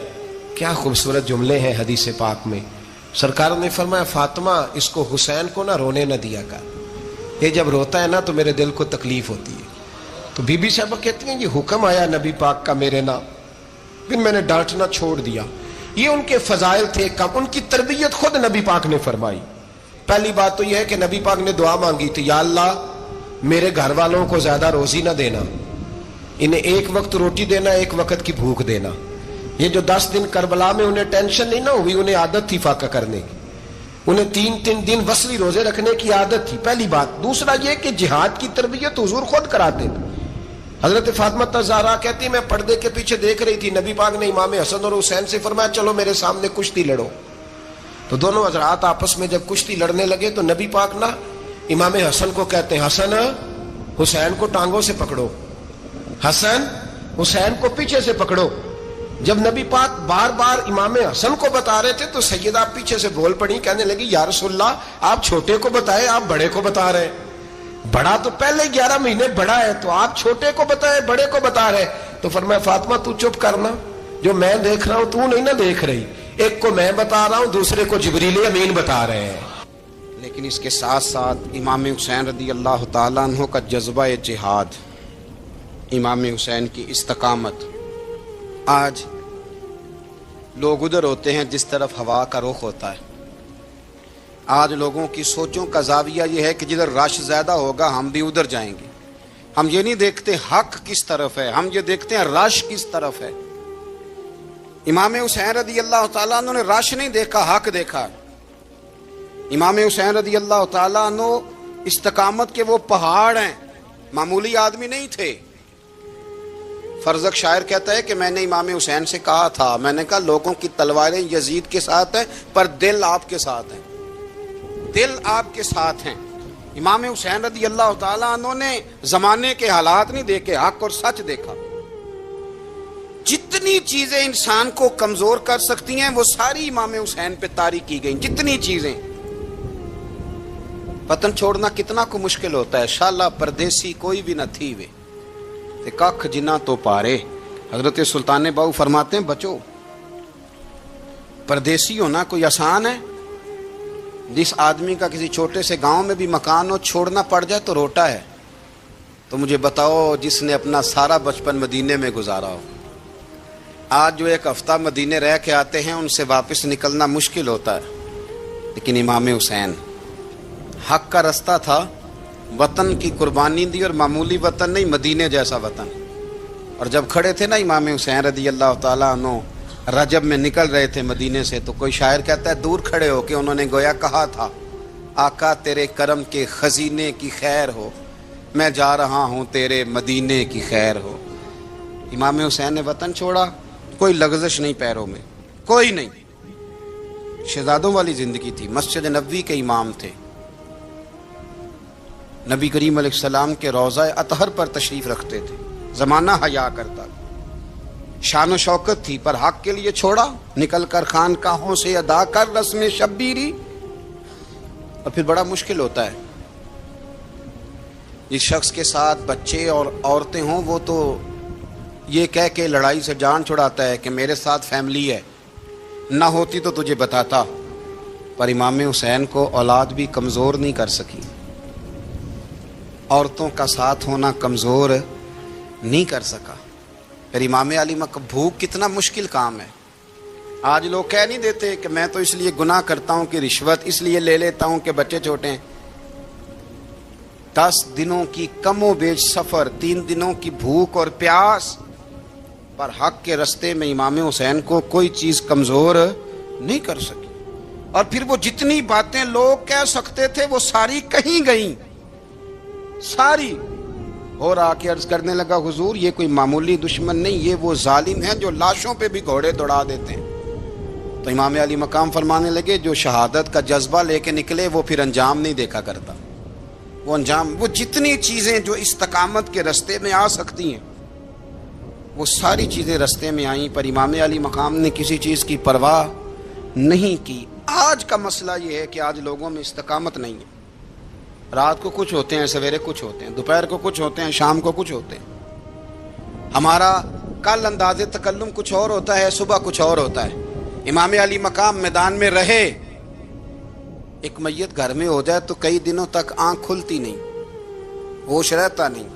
کیا خوبصورت جملے ہیں حدیث پاک میں. سرکار نے فرمایا فاطمہ اس کو حسین کو نہ رونے نہ دیا کر, یہ جب روتا ہے نا تو میرے دل کو تکلیف ہوتی ہے. تو بی بی صاحبہ کہتی ہیں یہ حکم آیا نبی پاک کا میرے نام, پھر میں نے ڈانٹنا چھوڑ دیا. یہ ان کے فضائل تھے کم, ان کی تربیت خود نبی پاک نے فرمائی. پہلی بات تو یہ ہے کہ نبی پاک نے دعا مانگی تھی, یا اللہ میرے گھر والوں کو زیادہ روزی نہ دینا, انہیں ایک وقت روٹی دینا, ایک وقت کی بھوک دینا. یہ جو 10 دن کربلا میں انہیں ٹینشن نہیں نہ ہوئی, انہیں عادت تھی فاقہ کرنے کی, انہیں 3 دن وصلی روزے رکھنے کی عادت تھی. پہلی بات. دوسرا یہ کہ جہاد کی تربیت حضور خود کراتے تھے. حضرت فاطمہ زہرا کہتی میں پردے کے پیچھے دیکھ رہی تھی, نبی پاک نے امام حسن اور حسین سے فرمایا چلو میرے سامنے کشتی لڑو. تو دونوں حضرات آپس میں جب کشتی لڑنے لگے تو نبی پاک نا امام حسن کو کہتے ہیں حسن حسین کو ٹانگوں سے پکڑو, حسن حسین کو پیچھے سے پکڑو. جب نبی پاک بار بار امام حسن کو بتا رہے تھے تو سیدہ پیچھے سے بول پڑی, کہنے لگی یا رسول اللہ آپ چھوٹے کو بتائے, آپ بڑے کو بتا رہے. بڑا تو پہلے 11 مہینے بڑا ہے, تو آپ چھوٹے کو بتائے بڑے کو بتا رہے. تو فرمایا فاطمہ تو چپ کرنا, جو میں دیکھ رہا ہوں تو نہیں نہ دیکھ رہی, ایک کو میں بتا رہا ہوں دوسرے کو جبریل امین بتا رہے ہیں. لیکن اس کے ساتھ ساتھ امام حسین رضی اللہ تعالیٰ عنہ کا جذبہ جہاد, امام حسین کی استقامت. آج لوگ ادھر ہوتے ہیں جس طرف ہوا کا رخ ہوتا ہے. آج لوگوں کی سوچوں کا زاویہ یہ ہے کہ جدھر رش زیادہ ہوگا ہم بھی ادھر جائیں گے. ہم یہ نہیں دیکھتے حق کس طرف ہے, ہم یہ دیکھتے ہیں رش کس طرف ہے. امام حسین رضی اللہ تعالیٰ عنہ نے رش نہیں دیکھا, حق دیکھا. امام حسین رضی اللہ تعالیٰ عنہ استقامت کے وہ پہاڑ ہیں, معمولی آدمی نہیں تھے. فرزق شاعر کہتا ہے کہ میں نے امام حسین سے کہا تھا, میں نے کہا لوگوں کی تلواریں یزید کے ساتھ ہیں پر دل آپ کے ساتھ ہیں, دل آپ کے ساتھ ہیں. امام حسین رضی اللہ تعالیٰ عنہ نے زمانے کے حالات نہیں دیکھے, حق اور سچ دیکھا. جتنی چیزیں انسان کو کمزور کر سکتی ہیں وہ ساری امام حسین پہ طاری کی گئیں. جتنی چیزیں, وطن چھوڑنا کتنا کو مشکل ہوتا ہے. شالا پردیسی کوئی بھی نہ تھی وے تے ککھ جنہ تو پارے. حضرت سلطان باؤ فرماتے ہیں بچو پردیسی ہونا کوئی آسان ہے؟ جس آدمی کا کسی چھوٹے سے گاؤں میں بھی مکان ہو چھوڑنا پڑ جائے تو روٹا ہے. تو مجھے بتاؤ جس نے اپنا سارا بچپن مدینے میں گزارا ہو, آج جو 1 ہفتہ مدینے رہ کے آتے ہیں ان سے واپس نکلنا مشکل ہوتا ہے. لیکن امام حسین حق کا رستہ تھا، وطن کی قربانی دی، اور معمولی وطن نہیں، مدینے جیسا وطن۔ اور جب کھڑے تھے نا امام حسین رضی اللہ تعالیٰ عنہ رجب میں نکل رہے تھے مدینے سے، تو کوئی شاعر کہتا ہے دور کھڑے ہو کے انہوں نے گویا کہا تھا، آقا تیرے کرم کے خزینے کی خیر ہو، میں جا رہا ہوں تیرے مدینے کی خیر ہو۔ امام حسین نے وطن چھوڑا، کوئی لغزش نہیں پیروں میں، کوئی نہیں۔ شہزادوں والی زندگی تھی، مسجد نبوی کے امام تھے، نبی کریم علیہ السلام کے روضہ اطہر پر تشریف رکھتے تھے، زمانہ حیا کرتا تھا، شان و شوکت تھی، پر حق کے لیے چھوڑا، نکل کر خانقاہوں سے ادا کر رسم شبیری۔ اور پھر بڑا مشکل ہوتا ہے، جس شخص کے ساتھ بچے اور عورتیں ہوں وہ تو یہ کہہ کے لڑائی سے جان چھڑاتا ہے کہ میرے ساتھ فیملی ہے، نہ ہوتی تو تجھے بتاتا، پر امام حسین کو اولاد بھی کمزور نہیں کر سکی، عورتوں کا ساتھ ہونا کمزور نہیں کر سکا۔ پھر امام علی بھوک کتنا مشکل کام ہے۔ آج لوگ کہہ نہیں دیتے کہ میں تو اس لیے گناہ کرتا ہوں کہ رشوت اس لیے لے لیتا ہوں کہ بچے چھوٹے ہیں۔ 10 دنوں کی کم و بیش سفر، 3 دنوں کی بھوک اور پیاس، پر حق کے رستے میں امام حسین کو کوئی چیز کمزور نہیں کر سکی۔ اور پھر وہ جتنی باتیں لوگ کہہ سکتے تھے وہ ساری کہیں گئیں، ساری۔ اور آ کے عرض کرنے لگا حضور یہ کوئی معمولی دشمن نہیں، یہ وہ ظالم ہیں جو لاشوں پہ بھی گھوڑے دوڑا دیتے ہیں۔ تو امام علی مقام فرمانے لگے جو شہادت کا جذبہ لے کے نکلے وہ پھر انجام نہیں دیکھا کرتا، وہ انجام، وہ جتنی چیزیں جو استقامت کے رستے میں آ سکتی ہیں وہ ساری چیزیں رستے میں آئیں، پر امام علی مقام نے کسی چیز کی پرواہ نہیں کی۔ آج کا مسئلہ یہ ہے کہ آج لوگوں میں استقامت نہیں ہے، رات کو کچھ ہوتے ہیں، سویرے کچھ ہوتے ہیں، دوپہر کو کچھ ہوتے ہیں، شام کو کچھ ہوتے ہیں۔ ہمارا کل انداز تکلم کچھ اور ہوتا ہے، صبح کچھ اور ہوتا ہے۔ امام علی مقام میدان میں رہے، ایک میت گھر میں ہو جائے تو کئی دنوں تک آنکھ کھلتی نہیں، ہوش رہتا نہیں۔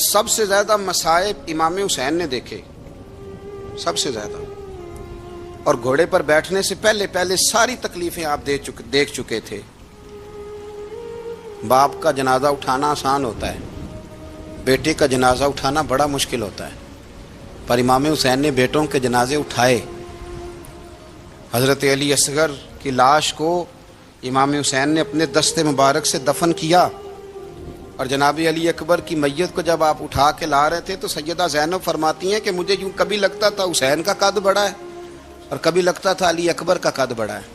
سب سے زیادہ مصائب امام حسین نے دیکھے، سب سے زیادہ، اور گھوڑے پر بیٹھنے سے پہلے ساری تکلیفیں آپ دیکھ چکے تھے۔ باپ کا جنازہ اٹھانا آسان ہوتا ہے، بیٹے کا جنازہ اٹھانا بڑا مشکل ہوتا ہے، پر امام حسین نے بیٹوں کے جنازے اٹھائے۔ حضرت علی اصغر کی لاش کو امام حسین نے اپنے دست مبارک سے دفن کیا، اور جناب علی اکبر کی میت کو جب آپ اٹھا کے لا رہے تھے تو سیدہ زینب فرماتی ہیں کہ مجھے یوں کبھی لگتا تھا حسین کا قد بڑا ہے اور کبھی لگتا تھا علی اکبر کا قد بڑا ہے،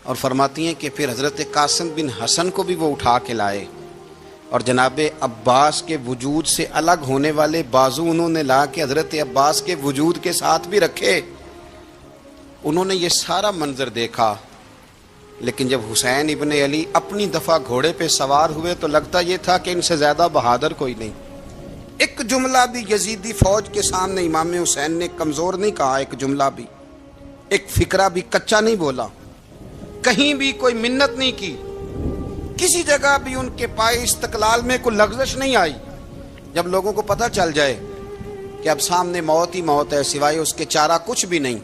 اور فرماتی ہیں کہ پھر حضرت قاسم بن حسن کو بھی وہ اٹھا کے لائے، اور جناب عباس کے وجود سے الگ ہونے والے بازو انہوں نے لا کے حضرت عباس کے وجود کے ساتھ بھی رکھے۔ انہوں نے یہ سارا منظر دیکھا، لیکن جب حسین ابن علی اپنی دفعہ گھوڑے پہ سوار ہوئے تو لگتا یہ تھا کہ ان سے زیادہ بہادر کوئی نہیں۔ ایک جملہ بھی یزیدی فوج کے سامنے امام حسین نے کمزور نہیں کہا، ایک جملہ بھی، ایک فکرہ بھی کچا نہیں بولا، کہیں بھی کوئی منت نہیں کی، کسی جگہ بھی ان کے پائے استقلال میں کوئی لغزش نہیں آئی۔ جب لوگوں کو پتہ چل جائے کہ اب سامنے موت ہی موت ہے، سوائے اس کے چارہ کچھ بھی نہیں،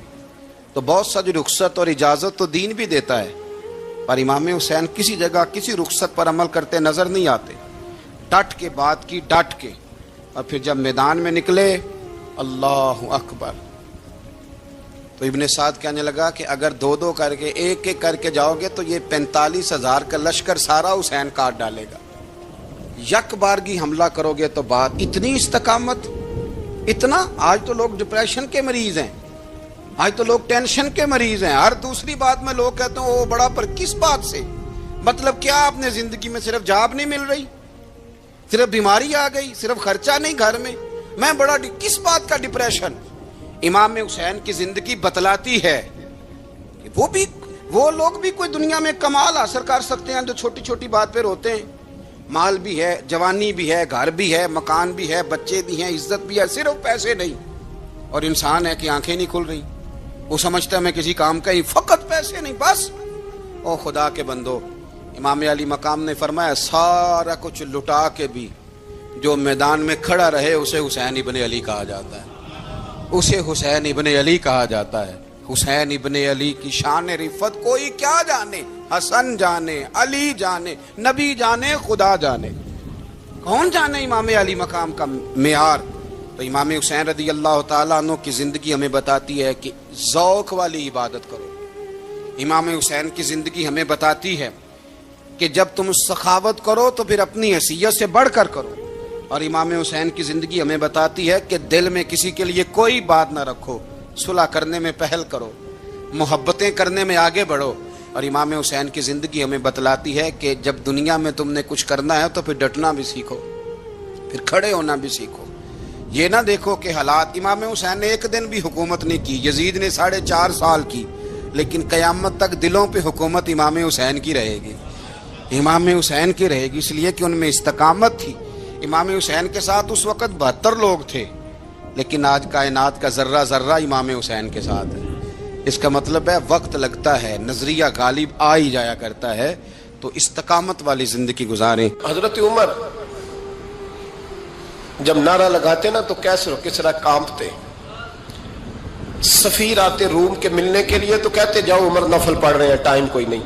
تو بہت سا جو رخصت اور اجازت تو دین بھی دیتا ہے، پر امام حسین کسی جگہ کسی رخصت پر عمل کرتے نظر نہیں آتے، ڈٹ کے بات کی، ڈٹ کے۔ اور پھر جب میدان میں نکلے، اللہ اکبر، تو ابن سعد کہنے لگا کہ اگر 2 کر کے، ایک کر کے جاؤ گے تو یہ 45,000 کا لشکر سارا حسین کاٹ ڈالے گا، یک بارگی حملہ کرو گے تو بات۔ اتنی استقامت، اتنا۔ آج تو لوگ ڈپریشن کے مریض ہیں، آج تو لوگ ٹینشن کے مریض ہیں، ہر دوسری بات میں لوگ کہتے ہیں وہ بڑا، پر کس بات سے؟ مطلب کیا آپ نے زندگی میں صرف جاب نہیں مل رہی، صرف بیماری آ گئی، صرف خرچہ نہیں گھر میں بڑا، کس بات کا ڈپریشن؟ امام حسین کی زندگی بتلاتی ہے کہ وہ لوگ بھی کوئی دنیا میں کمال حاصل کر سکتے ہیں جو چھوٹی چھوٹی بات پہ روتے ہیں۔ مال بھی ہے، جوانی بھی ہے، گھر بھی ہے، مکان بھی ہے، بچے بھی ہیں، عزت بھی ہے، صرف پیسے نہیں۔ اور انسان ہے کہ آنکھیں نہیں کھل رہی، وہ سمجھتا ہے میں کسی کام کا ہی، فقط پیسے نہیں بس۔ او خدا کے بندو، امام علی مقام نے فرمایا سارا کچھ لٹا کے بھی جو میدان میں کھڑا رہے اسے حسین ابن علی کہا جاتا ہے، اسے حسین ابن علی کہا جاتا ہے۔ حسین ابن علی کی شان رفت کوئی کیا جانے، حسن جانے، علی جانے، نبی جانے، خدا جانے، کون جانے امام علی مقام کا معیار۔ تو امام حسین رضی اللہ تعالیٰ عنہ کی زندگی ہمیں بتاتی ہے کہ ذوق والی عبادت کرو۔ امام حسین کی زندگی ہمیں بتاتی ہے کہ جب تم سخاوت کرو تو پھر اپنی حیثیت سے بڑھ کر کرو، اور امام حسین کی زندگی ہمیں بتاتی ہے کہ دل میں کسی کے لیے کوئی بات نہ رکھو، صلح کرنے میں پہل کرو، محبتیں کرنے میں آگے بڑھو۔ اور امام حسین کی زندگی ہمیں بتلاتی ہے کہ جب دنیا میں تم نے کچھ کرنا ہے تو پھر ڈٹنا بھی سیکھو، پھر کھڑے ہونا بھی سیکھو۔ یہ نہ دیکھو کہ حالات، امام حسین نے ایک دن بھی حکومت نہیں کی، یزید نے 4.5 سال کی، لیکن قیامت تک دلوں پہ حکومت امام حسین کی رہے گی، امام حسین کی رہے گی، اس لیے کہ ان میں استقامت تھی۔ امام حسین کے ساتھ اس وقت 72 لوگ تھے، لیکن آج کائنات کا ذرہ ذرہ امام حسین کے ساتھ ہے۔ اس کا مطلب ہے وقت لگتا ہے، نظریہ غالب آ ہی جایا کرتا ہے، تو استقامت والی زندگی گزاریں۔ حضرت عمر جب نعرہ لگاتے نا تو کیسر و کسرا کانپتے، سفیر آتے روم کے ملنے کے لیے تو کہتے جاؤ عمر نفل پڑھ رہے ہیں، ٹائم کوئی نہیں۔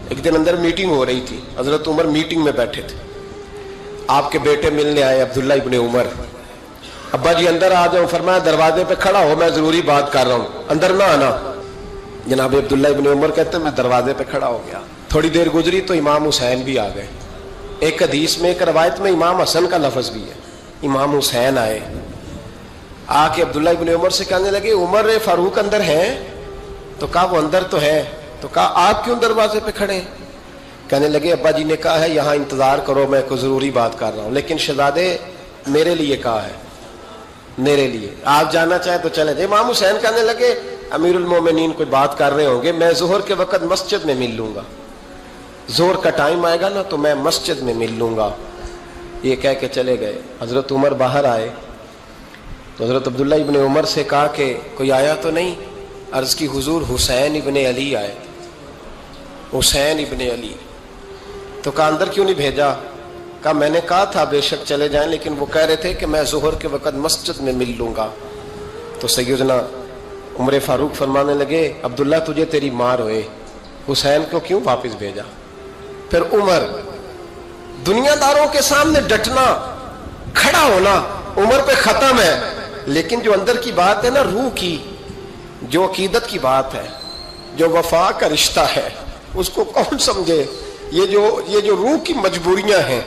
ایک دن اندر میٹنگ ہو رہی تھی، حضرت عمر میٹنگ میں بیٹھے تھے، آپ کے بیٹے ملنے آئے عبداللہ ابن عمر، ابا جی اندر آ جاؤ، فرمایا دروازے پہ کھڑا ہو، میں ضروری بات کر رہا ہوں، اندر نہ آنا۔ جناب عبداللہ ابن عمر کہتے ہیں میں دروازے پہ کھڑا ہو گیا، تھوڑی دیر گزری تو امام حسین بھی آ گئے۔ ایک حدیث میں، ایک روایت میں امام حسن کا لفظ بھی ہے، امام حسین آئے، آ کے عبداللہ ابن عمر سے کہنے لگے عمر فاروق اندر ہیں؟ تو کہا وہ اندر تو ہے۔ تو کہا آپ کیوں دروازے پہ کھڑے ہیں؟ کہنے لگے ابا جی نے کہا ہے یہاں انتظار کرو، میں کوئی ضروری بات کر رہا ہوں، لیکن شہزادے میرے لیے کہا ہے، میرے لیے آپ جانا چاہیں تو چلے جائیں۔ امام حسین کہنے لگے امیر المومنین کوئی بات کر رہے ہوں گے، میں ظہر کے وقت مسجد میں مل لوں گا، ظہر کا ٹائم آئے گا نا تو میں مسجد میں مل لوں گا۔ یہ کہہ کے چلے گئے۔ حضرت عمر باہر آئے تو حضرت عبداللہ ابن عمر سے کہا کہ کوئی آیا تو نہیں؟ عرض کی حضور حسین ابن علی آئے، حسین ابن علی۔ تو کہا اندر کیوں نہیں بھیجا؟ کہا میں نے کہا تھا بے شک چلے جائیں، لیکن وہ کہہ رہے تھے کہ میں ظہر کے وقت مسجد میں مل لوں گا۔ تو سیدنا عمر فاروق فرمانے لگے عبداللہ تجھے تیری مار ہوئے، حسین کو کیوں واپس بھیجا؟ پھر عمر، دنیا داروں کے سامنے ڈٹنا، کھڑا ہونا عمر پہ ختم ہے، لیکن جو اندر کی بات ہے نا، روح کی، جو عقیدت کی بات ہے، جو وفا کا رشتہ ہے، اس کو کون سمجھے؟ یہ جو روح کی مجبوریاں ہیں،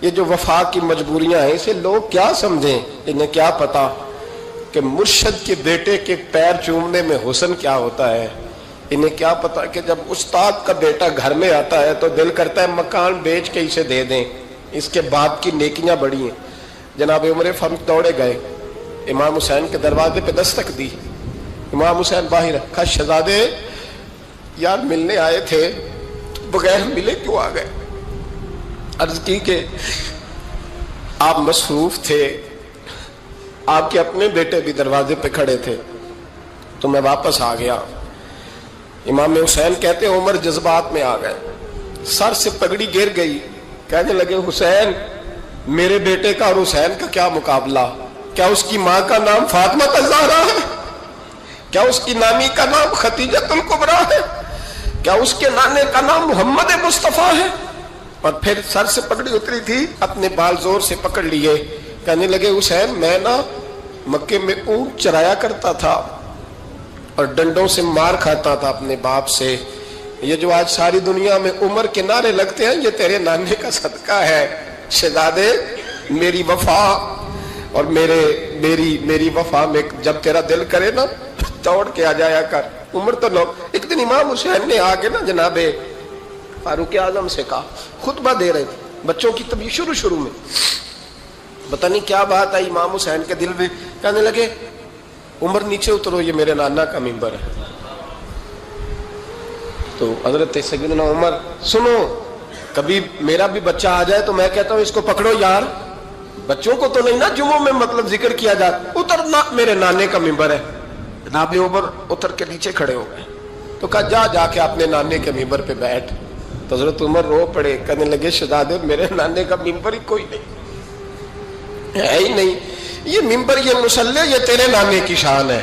یہ جو وفا کی مجبوریاں ہیں، اسے لوگ کیا سمجھیں؟ انہیں کیا پتا کہ مرشد کے بیٹے کے پیر چومنے میں حسن کیا ہوتا ہے؟ انہیں کیا پتا کہ جب استاد کا بیٹا گھر میں آتا ہے تو دل کرتا ہے مکان بیچ کے اسے دے دیں، اس کے باپ کی نیکیاں بڑی ہیں۔ جناب عمر فاروق دوڑے گئے، امام حسین کے دروازے پہ دستک دی، امام حسین باہر رکھا، شہزادے یار ملنے آئے تھے، بغیر ملے کیوں آ گئے؟ عرض کی کہ آپ مصروف تھے، آپ کے اپنے بیٹے بھی دروازے پہ کھڑے تھے، تو میں واپس آ گیا۔ امام حسین کہتے ہیں عمر جذبات میں آ گئے، سر سے پگڑی گر گئی، کہنے لگے حسین میرے بیٹے کا اور حسین کا کیا مقابلہ؟ کیا اس کی ماں کا نام فاطمہ الزہرا ہے؟ کیا اس کی نانی کا نام خدیجہ الکبریٰ ہے؟ کیا اس کے نانے کا نام محمد مصطفیٰ ہے؟ اور پھر سر سے پگڑی اتری تھی، اپنے بال زور سے پکڑ لیے، کہنے لگے حسین میں نا مکے میں اونٹ چرایا کرتا تھا اور ڈنڈوں سے مار کھاتا تھا اپنے باپ سے، یہ جو آج ساری دنیا میں عمر کے نعرے لگتے ہیں یہ تیرے نانے کا صدقہ ہے۔ شہزادے میری وفا اور میری وفا میں جب تیرا دل کرے نا دوڑ کے آ جایا کر۔ عمر تو لوگ، ایک دن امام حسین نے آگے نا جناب فاروق اعظم سے کہا، خطبہ دے رہے تھے بچوں کی طبیعت شروع میں، پتہ نہیں کیا بات آئی امام حسین کے دل میں، کہنے لگے عمر نیچے اترو، یہ میرے نانا کا ممبر ہے۔ تو حضرت سیدنا عمر، سنو کبھی میرا بھی بچہ آ جائے تو میں کہتا ہوں اس کو پکڑو یار، بچوں کو تو نہیں نا جمعوں میں مطلب ذکر کیا جاتا، اترنا میرے نانے کا ممبر ہے۔ جناب عمر اتر کے نیچے کھڑے ہو گئے، تو کہا جا کے اپنے نانے کے ممبر پہ بیٹھ۔ تو حضرت عمر رو پڑے، کہنے لگے شہزادے میرے نانے کا ممبر ہی کوئی نہیں ہے ہی نہیں، یہ ممبر یہ مصلی یہ تیرے نانے کی شان ہے،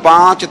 5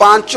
5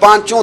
5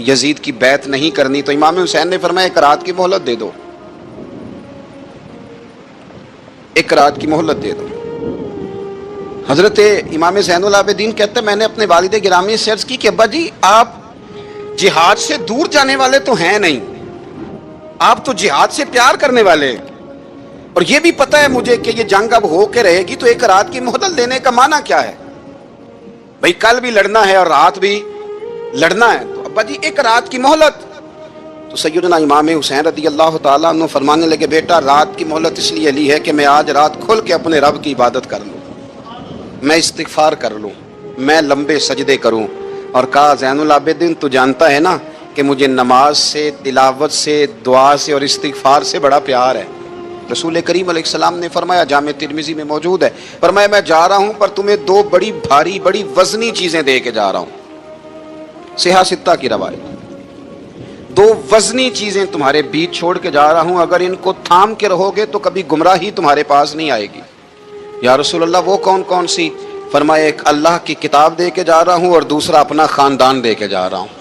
یزید کی بیعت نہیں کرنی، تو امام حسین نے فرمایا ایک رات کی مہلت دے دو، ایک رات کی مہلت دے دو۔ حضرت امام زین العابدین کہتے ہیں میں نے اپنے والد گرامی سے عرض کی کہ ابا جی آپ جہاد سے دور جانے والے تو ہیں نہیں، آپ تو جہاد سے پیار کرنے والے ہیں، اور یہ بھی پتہ ہے مجھے کہ یہ جنگ اب ہو کے رہے گی، تو ایک رات کی مہلت دینے کا معنی کیا ہے؟ بھئی کل بھی لڑنا ہے اور رات بھی لڑنا ہے، تو ابا جی ایک رات کی مہلت۔ تو سیدنا امام حسین رضی اللہ تعالیٰ عنہ فرمانے لگے بیٹا رات کی مہلت اس لیے لی ہے کہ میں آج رات کھل کے اپنے رب کی عبادت کر لوں، میں استغفار کر لوں، میں لمبے سجدے کروں۔ اور کہا زین العابدین تو جانتا ہے نا کہ مجھے نماز سے، تلاوت سے، دعا سے اور استغفار سے بڑا پیار ہے۔ رسول کریم علیہ السلام نے فرمایا، جامع ترمذی میں موجود ہے، فرمایا میں جا رہا ہوں پر تمہیں دو بڑی بھاری بڑی وزنی چیزیں دے کے جا رہا ہوں، صحیح ستہ کی روایت، دو وزنی چیزیں تمہارے بیچ چھوڑ کے جا رہا ہوں، اگر ان کو تھام کے رہو گے تو کبھی گمراہی تمہارے پاس نہیں آئے گی۔ یا رسول اللہ وہ کون کون سی؟ فرمایا ایک اللہ کی کتاب دے کے جا رہا ہوں اور دوسرا اپنا خاندان دے کے جا رہا ہوں۔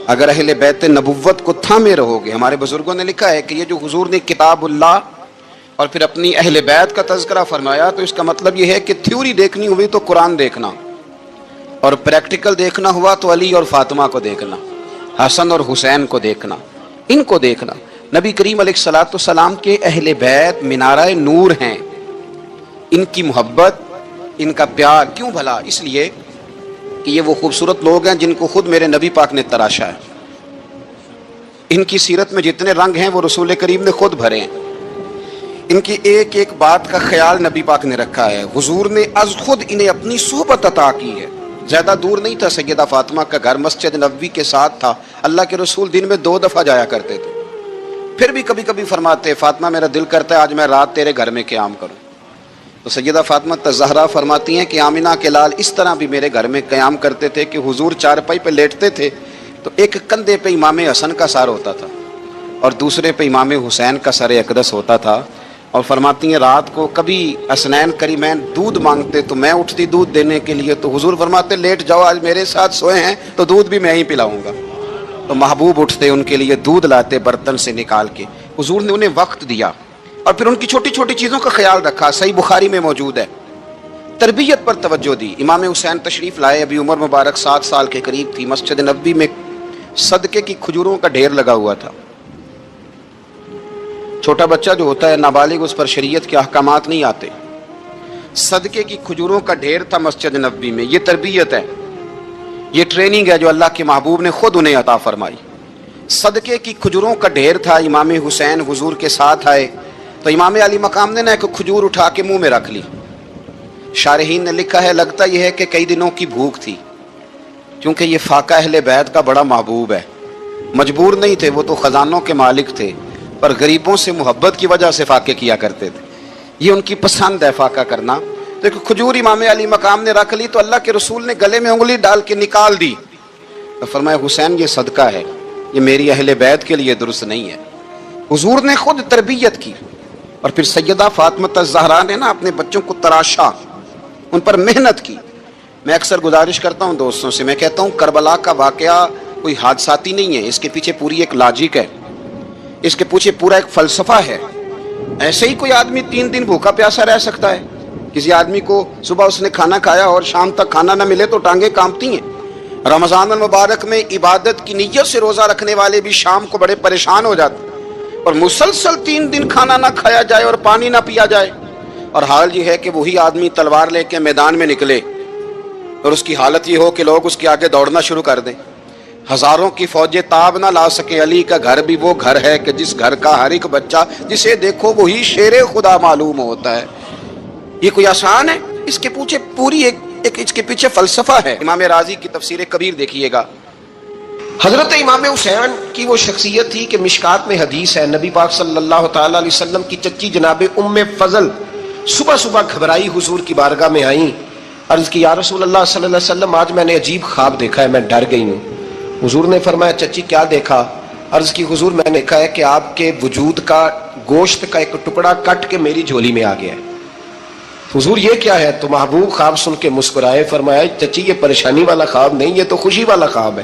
اگر اہل بیت نبوت کو تھامے رہو گے، ہمارے بزرگوں نے لکھا ہے کہ یہ جو حضور نے کتاب اللہ اور پھر اپنی اہل بیت کا تذکرہ فرمایا، تو اس کا مطلب یہ ہے کہ تھیوری دیکھنی ہوئی تو قرآن دیکھنا، اور پریکٹیکل دیکھنا ہوا تو علی اور فاطمہ کو دیکھنا، حسن اور حسین کو دیکھنا، ان کو دیکھنا۔ نبی کریم علیہ الصلوۃ والسلام کے اہل بیت مینارہ نور ہیں، ان کی محبت، ان کا پیار کیوں بھلا؟ اس لیے کہ یہ وہ خوبصورت لوگ ہیں جن کو خود میرے نبی پاک نے تراشا ہے، ان کی سیرت میں جتنے رنگ ہیں وہ رسول کریم نے خود بھرے ہیں، ان کی ایک ایک بات کا خیال نبی پاک نے رکھا ہے، حضور نے از خود انہیں اپنی صحبت عطا کی ہے۔ زیادہ دور نہیں تھا سیدہ فاطمہ کا گھر، مسجد نبوی کے ساتھ تھا، اللہ کے رسول دن میں 2 دفعہ جایا کرتے تھے، پھر بھی کبھی کبھی فرماتے فاطمہ میرا دل کرتا ہے آج میں رات تیرے گھر میں قیام کروں، تو سیدہ فاطمہ الزہرا فرماتی ہیں کہ آمنہ کے لال اس طرح بھی میرے گھر میں قیام کرتے تھے کہ حضور چارپائی پہ لیٹتے تھے تو ایک کندھے پہ امام حسن کا سر ہوتا تھا اور دوسرے پہ امام حسین کا سر اقدس ہوتا تھا، اور فرماتی ہیں رات کو کبھی حسنین کریمین دودھ مانگتے تو میں اٹھتی دودھ دینے کے لیے، تو حضور فرماتے لیٹ جاؤ آج میرے ساتھ سوئے ہیں تو دودھ بھی میں ہی پلاؤں گا، تو محبوب اٹھتے ان کے لیے دودھ لاتے برتن سے نکال کے، حضور نے انہیں وقت دیا اور پھر ان کی چھوٹی چھوٹی چیزوں کا خیال رکھا۔ صحیح بخاری میں موجود ہے، تربیت پر توجہ دی۔ امام حسین تشریف لائے، ابھی عمر مبارک 7 سال کے قریب تھی، مسجد نبوی میں صدقے کی کھجوروں کا ڈھیر لگا ہوا تھا۔ چھوٹا بچہ جو ہوتا ہے نابالغ، اس پر شریعت کے احکامات نہیں آتے، صدقے کی کھجوروں کا ڈھیر تھا مسجد نبوی میں۔ یہ تربیت ہے، یہ ٹریننگ ہے جو اللہ کے محبوب نے خود انہیں عطا فرمائی۔ صدقے کی کھجوروں کا ڈھیر تھا، امام حسین حضور کے ساتھ آئے تو امام علی مقام نے ایک کھجور اٹھا کے منہ میں رکھ لی۔ شارحین نے لکھا ہے لگتا یہ ہے کہ کئی دنوں کی بھوک تھی، کیونکہ یہ فاقہ اہل بیت کا بڑا محبوب ہے، مجبور نہیں تھے، وہ تو خزانوں کے مالک تھے، پر غریبوں سے محبت کی وجہ سے فاقے کیا کرتے تھے، یہ ان کی پسند ہے فاقہ کرنا۔ تو ایک کھجور امام علی مقام نے رکھ لی تو اللہ کے رسول نے گلے میں انگلی ڈال کے نکال دی، تو فرمایا حسین یہ صدقہ ہے، یہ میری اہل بیت کے لیے درست نہیں ہے۔ حضور نے خود تربیت کی، اور پھر سیدہ فاطمہ الزہرا نے نا اپنے بچوں کو تراشا، ان پر محنت کی۔ میں اکثر گزارش کرتا ہوں دوستوں سے، میں کہتا ہوں کربلا کا واقعہ کوئی حادثاتی نہیں ہے، اس کے پیچھے پوری ایک لاجک ہے، اس کے پیچھے پورا ایک فلسفہ ہے۔ ایسے ہی کوئی آدمی 3 دن بھوکا پیاسا رہ سکتا ہے؟ کسی آدمی کو صبح اس نے کھانا کھایا اور شام تک کھانا نہ ملے تو ٹانگیں کانپتی ہیں۔ رمضان المبارک میں عبادت کی نیت سے روزہ رکھنے والے بھی شام کو بڑے پریشان ہو جاتے ہیں، اور مسلسل 3 دن کھانا نہ کھایا جائے اور پانی نہ پیا جائے، اور حال یہ ہے کہ وہی آدمی تلوار لے کے میدان میں نکلے اور اس کی حالت یہ ہو کہ لوگ اس کے آگے دوڑنا شروع کر دیں، ہزاروں کی فوجیں تاب نہ لا سکے۔ علی کا گھر بھی وہ گھر ہے کہ جس گھر کا ہر ایک بچہ جسے دیکھو وہی شیر خدا معلوم ہوتا ہے۔ یہ کوئی آسان ہے؟ اس کے پیچھے پوری ایک اس کے پیچھے فلسفہ ہے۔ امام راضی کی تفسیر کبیر دیکھیے گا، حضرت امام حسین کی وہ شخصیت تھی کہ مشکات میں حدیث ہے، نبی پاک صلی اللہ تعالی علیہ وسلم کی چچی جناب ام فضل صبح صبح گھبرائی حضور کی بارگاہ میں آئیں، عرض کی یا رسول اللہ صلی اللہ علیہ وسلم آج میں نے عجیب خواب دیکھا ہے، میں ڈر گئی ہوں۔ حضور نے فرمایا چچی کیا دیکھا؟ عرض کی حضور میں نے دیکھا ہے کہ آپ کے وجود کا گوشت کا ایک ٹکڑا کٹ کے میری جھولی میں آ گیا ہے۔ حضور یہ کیا ہے؟ تو محبوب خواب سن کے مسکرائے، فرمایا چچی یہ پریشانی والا خواب نہیں، یہ تو خوشی والا خواب ہے۔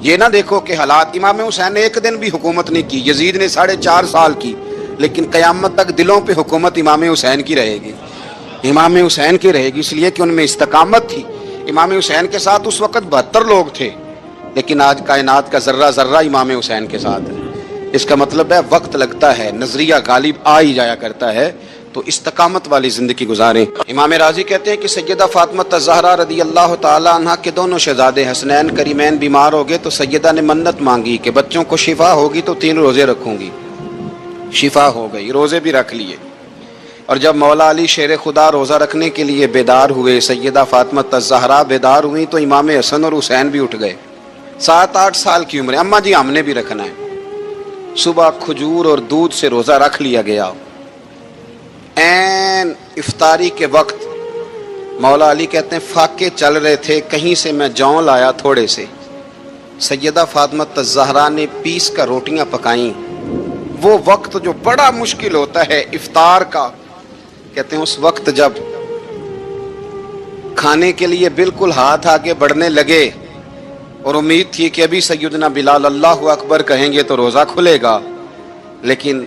یہ نہ دیکھو کہ حالات، امام حسین نے ایک دن بھی حکومت نہیں کی، یزید نے 4.5 سال کی، لیکن قیامت تک دلوں پہ حکومت امام حسین کی رہے گی، امام حسین کی رہے گی، اس لیے کہ ان میں استقامت تھی۔ امام حسین کے ساتھ اس وقت 72 لوگ تھے، لیکن آج کائنات کا ذرہ ذرہ امام حسین کے ساتھ ہے۔ اس کا مطلب ہے وقت لگتا ہے، نظریہ غالب آ ہی جایا کرتا ہے، تو استقامت والی زندگی گزاریں۔ امام راضی کہتے ہیں کہ سیدہ فاطمہ الزہرا رضی اللہ تعالی عنہ کے دونوں شہزادے حسنین کریمین بیمار ہو گئے، تو سیدہ نے منت مانگی کہ بچوں کو شفا ہوگی تو 3 روزے رکھوں گی۔ شفا ہو گئی، روزے بھی رکھ لیے، اور جب مولا علی شیر خدا روزہ رکھنے کے لیے بیدار ہوئے، سیدہ فاطمہ الزہرا بیدار ہوئی، تو امام حسن اور حسین بھی اٹھ گئے، 7-8 سال کی عمر، اماں جی ہم نے بھی رکھنا ہے۔ صبح کھجور اور دودھ سے روزہ رکھ لیا گیا۔ این افطاری کے وقت مولا علی کہتے ہیں فاقے چل رہے تھے، کہیں سے میں جوں لایا تھوڑے سے، سیدہ فاطمہ الزہرا نے پیس کر روٹیاں پکائیں۔ وہ وقت جو بڑا مشکل ہوتا ہے افطار کا، کہتے ہیں اس وقت جب کھانے کے لیے بالکل ہاتھ آگے بڑھنے لگے اور امید تھی کہ ابھی سیدنا بلال اللہ اکبر کہیں گے تو روزہ کھلے گا، لیکن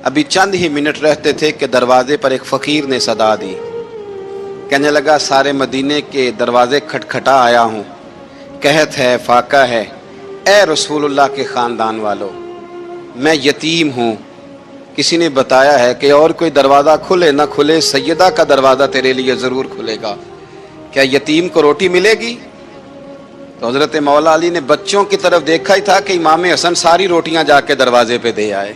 ابھی چند ہی منٹ رہتے تھے کہ دروازے پر ایک فقیر نے صدا دی، کہنے لگا سارے مدینے کے دروازے کھٹکھٹا آیا ہوں، قحط ہے، فاقہ ہے، اے رسول اللہ کے خاندان والو، میں یتیم ہوں، کسی نے بتایا ہے کہ اور کوئی دروازہ کھلے نہ کھلے سیدہ کا دروازہ تیرے لیے ضرور کھلے گا، کیا یتیم کو روٹی ملے گی؟ تو حضرت مولا علی نے بچوں کی طرف دیکھا ہی تھا کہ امام حسن ساری روٹیاں جا کے دروازے پہ دے آئے،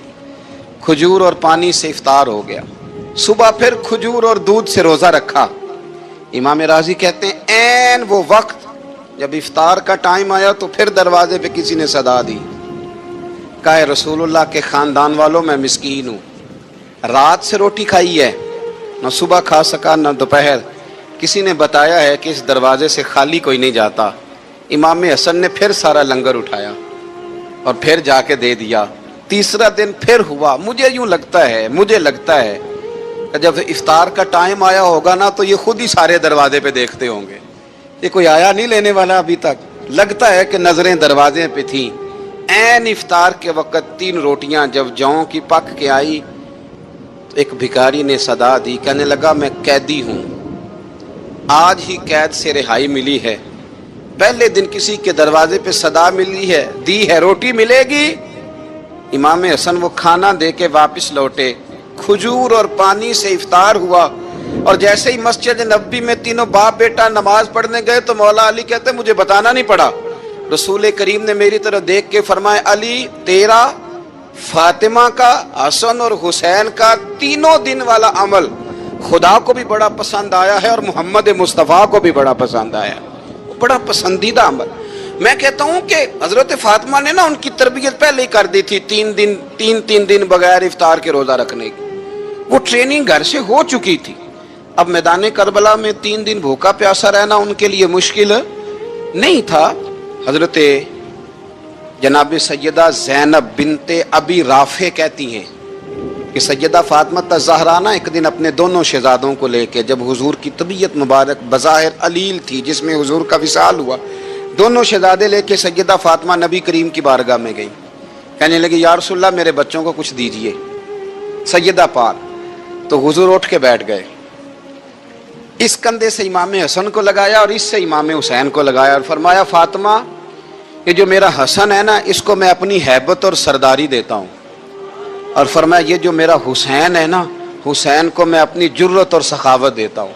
کھجور اور پانی سے افطار ہو گیا۔ صبح پھر کھجور اور دودھ سے روزہ رکھا۔ امام راضی کہتے ہیں این وہ وقت جب افطار کا ٹائم آیا تو پھر دروازے پہ کسی نے صدا دی، کہا رسول اللہ کے خاندان والوں میں مسکین ہوں، رات سے روٹی کھائی ہے، نہ صبح کھا سکا نہ دوپہر، کسی نے بتایا ہے کہ اس دروازے سے خالی کوئی نہیں جاتا۔ امام حسن نے پھر سارا لنگر اٹھایا اور پھر جا کے دے دیا۔ تیسرا دن پھر ہوا، مجھے لگتا ہے کہ جب افطار کا ٹائم آیا ہوگا نا تو یہ خود ہی سارے دروازے پہ دیکھتے ہوں گے، یہ کوئی آیا نہیں لینے والا ابھی تک، لگتا ہے کہ نظریں دروازے پہ تھیں۔ این افطار کے وقت 3 روٹیاں جب جوں کی پک کے آئی تو ایک بھکاری نے صدا دی، کہنے لگا میں قیدی ہوں، آج ہی قید سے رہائی ملی ہے، پہلے دن کسی کے دروازے پہ صدا ملی ہے، دی ہے روٹی ملے گی۔ امام حسن وہ کھانا دے کے واپس لوٹے، کھجور اور پانی سے افطار ہوا، اور جیسے ہی مسجد نبوی میں تینوں باپ بیٹا نماز پڑھنے گئے تو مولا علی کہتے مجھے بتانا نہیں پڑا، رسول کریم نے میری طرف دیکھ کے فرمایا علی تیرا، فاطمہ کا، حسن اور حسین کا 3 دن والا عمل خدا کو بھی بڑا پسند آیا ہے اور محمد مصطفیٰ کو بھی بڑا پسند آیا، بڑا پسندیدہ عمل۔ میں کہتا ہوں کہ حضرت فاطمہ نے نا ان کی تربیت پہلے ہی کر دی تھی، 3 دن بغیر افطار کے روزہ رکھنے کی، وہ ٹریننگ گھر سے ہو چکی تھی۔ اب میدان کربلا میں 3 دن بھوکا پیاسا رہنا ان کے لیے مشکل نہیں تھا۔ حضرت جناب سیدہ زینب بنت ابی رافع کہتی ہیں کہ سیدہ فاطمہ الزہرا نا ایک دن اپنے دونوں شہزادوں کو لے کے، جب حضور کی طبیعت مبارک بظاہر علیل تھی جس میں حضور کا وصال ہوا، دونوں شہزادے لے کے سیدہ فاطمہ نبی کریم کی بارگاہ میں گئی، کہنے لگی یا رسول اللہ میرے بچوں کو کچھ دیجئے سیدہ پاک، تو حضور اٹھ کے بیٹھ گئے، اس کندھے سے امام حسن کو لگایا اور اس سے امام حسین کو لگایا اور فرمایا فاطمہ یہ جو میرا حسن ہے نا اس کو میں اپنی ہیبت اور سرداری دیتا ہوں، اور فرمایا یہ جو میرا حسین ہے نا حسین کو میں اپنی جرت اور سخاوت دیتا ہوں،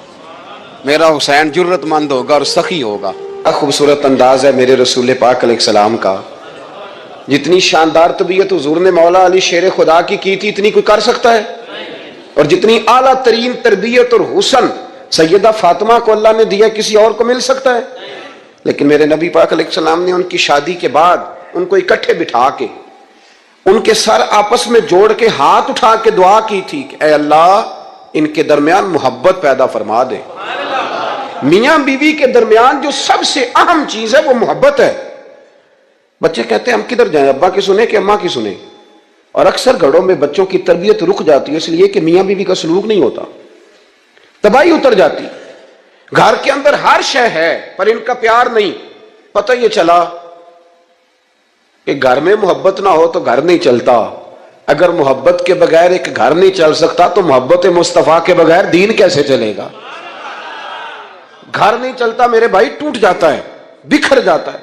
میرا حسین جرت مند ہوگا اور سخی ہوگا۔ خوبصورت انداز ہے میرے رسول پاک علیہ السلام کا، جتنی شاندار طبیعت حضور نے مولا علی شیر خدا کی تھی اتنی کوئی کر سکتا ہے، اور جتنی اعلیٰ ترین تربیت اور حسن سیدہ فاطمہ کو اللہ نے دیا کسی اور کو مل سکتا ہے؟ لیکن میرے نبی پاک علیہ السلام نے ان کی شادی کے بعد ان کو اکٹھے بٹھا کے ان کے سر آپس میں جوڑ کے ہاتھ اٹھا کے دعا کی تھی کہ اے اللہ ان کے درمیان محبت پیدا فرما دے۔ میاں بیوی کے درمیان جو سب سے اہم چیز ہے وہ محبت ہے۔ بچے کہتے ہیں ہم کدھر جائیں، ابا کی سنیں کہ اماں کی سنیں، اور اکثر گھروں میں بچوں کی تربیت رک جاتی ہے اس لیے کہ میاں بیوی کا سلوک نہیں ہوتا، تباہی اتر جاتی۔ گھر کے اندر ہر شے ہے پر ان کا پیار نہیں، پتہ یہ چلا کہ گھر میں محبت نہ ہو تو گھر نہیں چلتا. اگر محبت کے بغیر ایک گھر نہیں چل سکتا تو محبت مصطفیٰ کے بغیر دین کیسے چلے گا؟ گھر نہیں چلتا میرے بھائی، ٹوٹ جاتا ہے، بکھر جاتا ہے.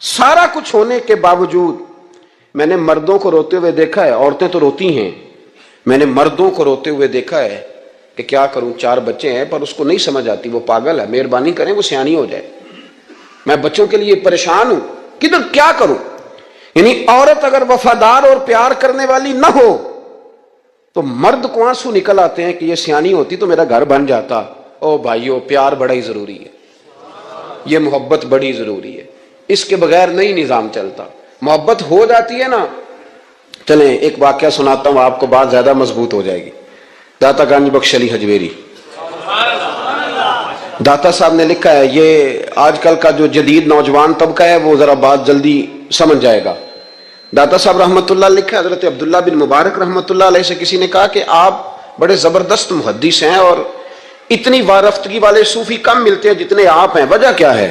سارا کچھ ہونے کے باوجود میں نے مردوں کو روتے ہوئے دیکھا ہے. عورتیں تو روتی ہیں، میں نے مردوں کو روتے ہوئے دیکھا ہے کہ کیا کروں، 4 بچے ہیں پر اس کو نہیں سمجھ آتی، وہ پاگل ہے، مہربانی کریں وہ سیانی ہو جائے. میں بچوں کے لیے پریشان ہوں، کدھر کیا کروں. یعنی عورت اگر وفادار اور پیار کرنے والی نہ ہو تو مرد کو آنسو نکل آتے ہیں کہ یہ سیانی ہوتی تو میرا گھر بن جاتا. او بھائیو، پیار بڑا ہی ضروری ہے، یہ محبت بڑی ضروری ہے، اس کے بغیر نہیں نظام چلتا. محبت ہو جاتی ہے نا. چلیں ایک واقعہ سناتا ہوں آپ کو، بات زیادہ مضبوط ہو جائے گی. داتا گنج بخش علی حجویری داتا صاحب نے لکھا ہے، یہ آج کل کا جو جدید نوجوان طبقہ ہے وہ ذرا بات جلدی سمجھ جائے گا. داتا صاحب رحمت اللہ لکھا ہے، حضرت عبداللہ بن مبارک رحمت اللہ علیہ سے کسی نے کہا کہ آپ بڑے زبردست محدث ہیں اور اتنی وارفتگی والے صوفی کم ملتے ہیں جتنے آپ ہیں، وجہ کیا ہے؟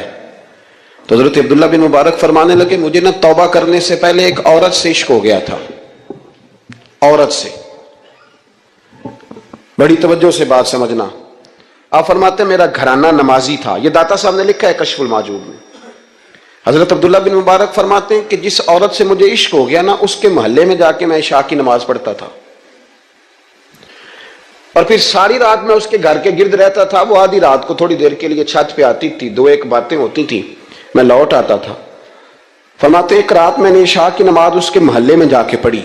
تو حضرت عبداللہ بن مبارک فرمانے لگے، مجھے نہ توبہ کرنے سے پہلے ایک عورت سے عشق ہو گیا تھا. عورت سے. بڑی توجہ سے بات سمجھنا. آپ فرماتے ہیں میرا گھرانہ نمازی تھا. یہ داتا صاحب نے لکھا ہے کشف الماجوب میں. حضرت عبداللہ بن مبارک فرماتے ہیں کہ جس عورت سے مجھے عشق ہو گیا نا، اس کے محلے میں جا کے میں عشاء کی نماز پڑھتا تھا اور پھر ساری رات میں اس کے گھر کے گرد رہتا تھا. وہ آدھی رات کو تھوڑی دیر کے لیے چھت پہ آتی تھی، 2-1 باتیں ہوتی تھی، میں لوٹ آتا تھا. فرماتے ہیں ایک رات میں نے عشاء کی نماز اس کے محلے میں جا کے پڑھی.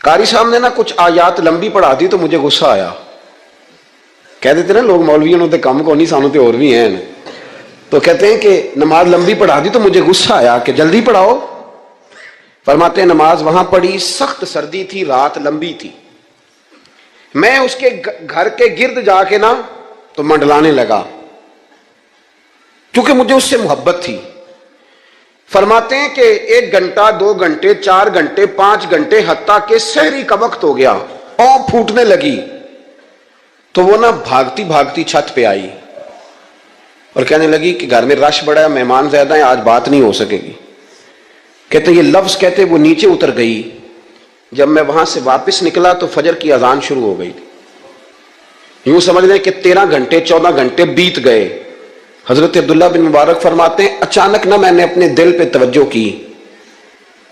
قاری صاحب نے نا کچھ آیات لمبی پڑھا دی تو مجھے غصہ آیا. کہہ دیتے نا لوگ مولویوں نے کام کو نہیں، سانو تے اور بھی ہیں. تو کہتے ہیں کہ نماز لمبی پڑھا دی تو مجھے غصہ آیا کہ جلدی پڑھاؤ. فرماتے ہیں نماز وہاں پڑھی، سخت سردی تھی، رات لمبی تھی. میں اس کے گھر کے گرد جا کے نا تو منڈلانے لگا کیونکہ مجھے اس سے محبت تھی. فرماتے ہیں کہ 1 گھنٹہ 2 گھنٹے 4 گھنٹے 5 گھنٹے حتیٰ کہ سحری کا وقت ہو گیا، اونگ پھوٹنے لگی. تو وہ نا بھاگتی بھاگتی چھت پہ آئی اور کہنے لگی کہ گھر میں رش بڑا ہے، مہمان زیادہ ہیں، آج بات نہیں ہو سکے گی. کہتے یہ لفظ کہتے وہ نیچے اتر گئی. جب میں وہاں سے واپس نکلا تو فجر کی اذان شروع ہو گئی تھی. یوں سمجھ لیں کہ 13 گھنٹے 14 گھنٹے بیت گئے. حضرت عبداللہ بن مبارک فرماتے ہیں اچانک نہ میں نے اپنے دل پہ توجہ کی.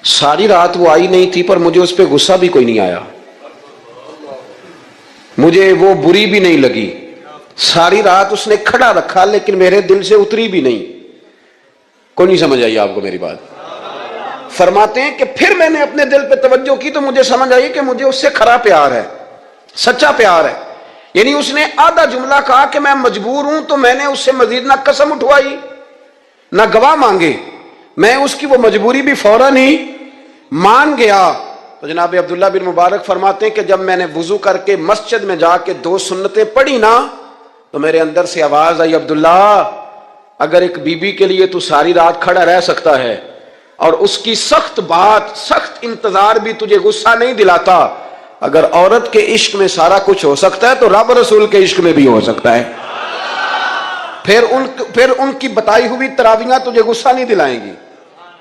ساری رات وہ آئی نہیں تھی پر مجھے اس پہ غصہ بھی کوئی نہیں آیا، مجھے وہ بری بھی نہیں لگی. ساری رات اس نے کھڑا رکھا لیکن میرے دل سے اتری بھی نہیں. کوئی نہیں سمجھ آئی آپ کو میری بات؟ فرماتے ہیں کہ پھر میں نے اپنے دل پہ توجہ کی تو مجھے سمجھ آئی کہ مجھے اس سے کھرا پیار ہے، سچا پیار ہے. یعنی اس نے آدھا جملہ کہا کہ میں مجبور ہوں تو میں نے اس سے مزید نہ قسم اٹھوائی نہ گواہ مانگے، میں اس کی وہ مجبوری بھی فوراً ہی مان گیا. تو جناب عبداللہ بن مبارک فرماتے ہیں کہ جب میں نے وضو کر کے مسجد میں جا کے 2 سنتیں پڑھی نا تو میرے اندر سے آواز آئی، عبداللہ اگر ایک بی بی کے لیے تو ساری رات کھڑا رہ سکتا ہے اور اس کی سخت بات سخت انتظار بھی تجھے غصہ نہیں دلاتا، اگر عورت کے عشق میں سارا کچھ ہو سکتا ہے تو رب رسول کے عشق میں بھی ہو سکتا ہے. پھر ان کی بتائی ہوئی تراویحاں تجھے غصہ نہیں دلائیں گی،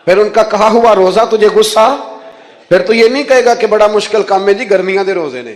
پھر ان کا کہا ہوا روزہ تجھے غصہ، پھر تو یہ نہیں کہے گا کہ بڑا مشکل کام ہے جی گرمیاں دے روزے نے.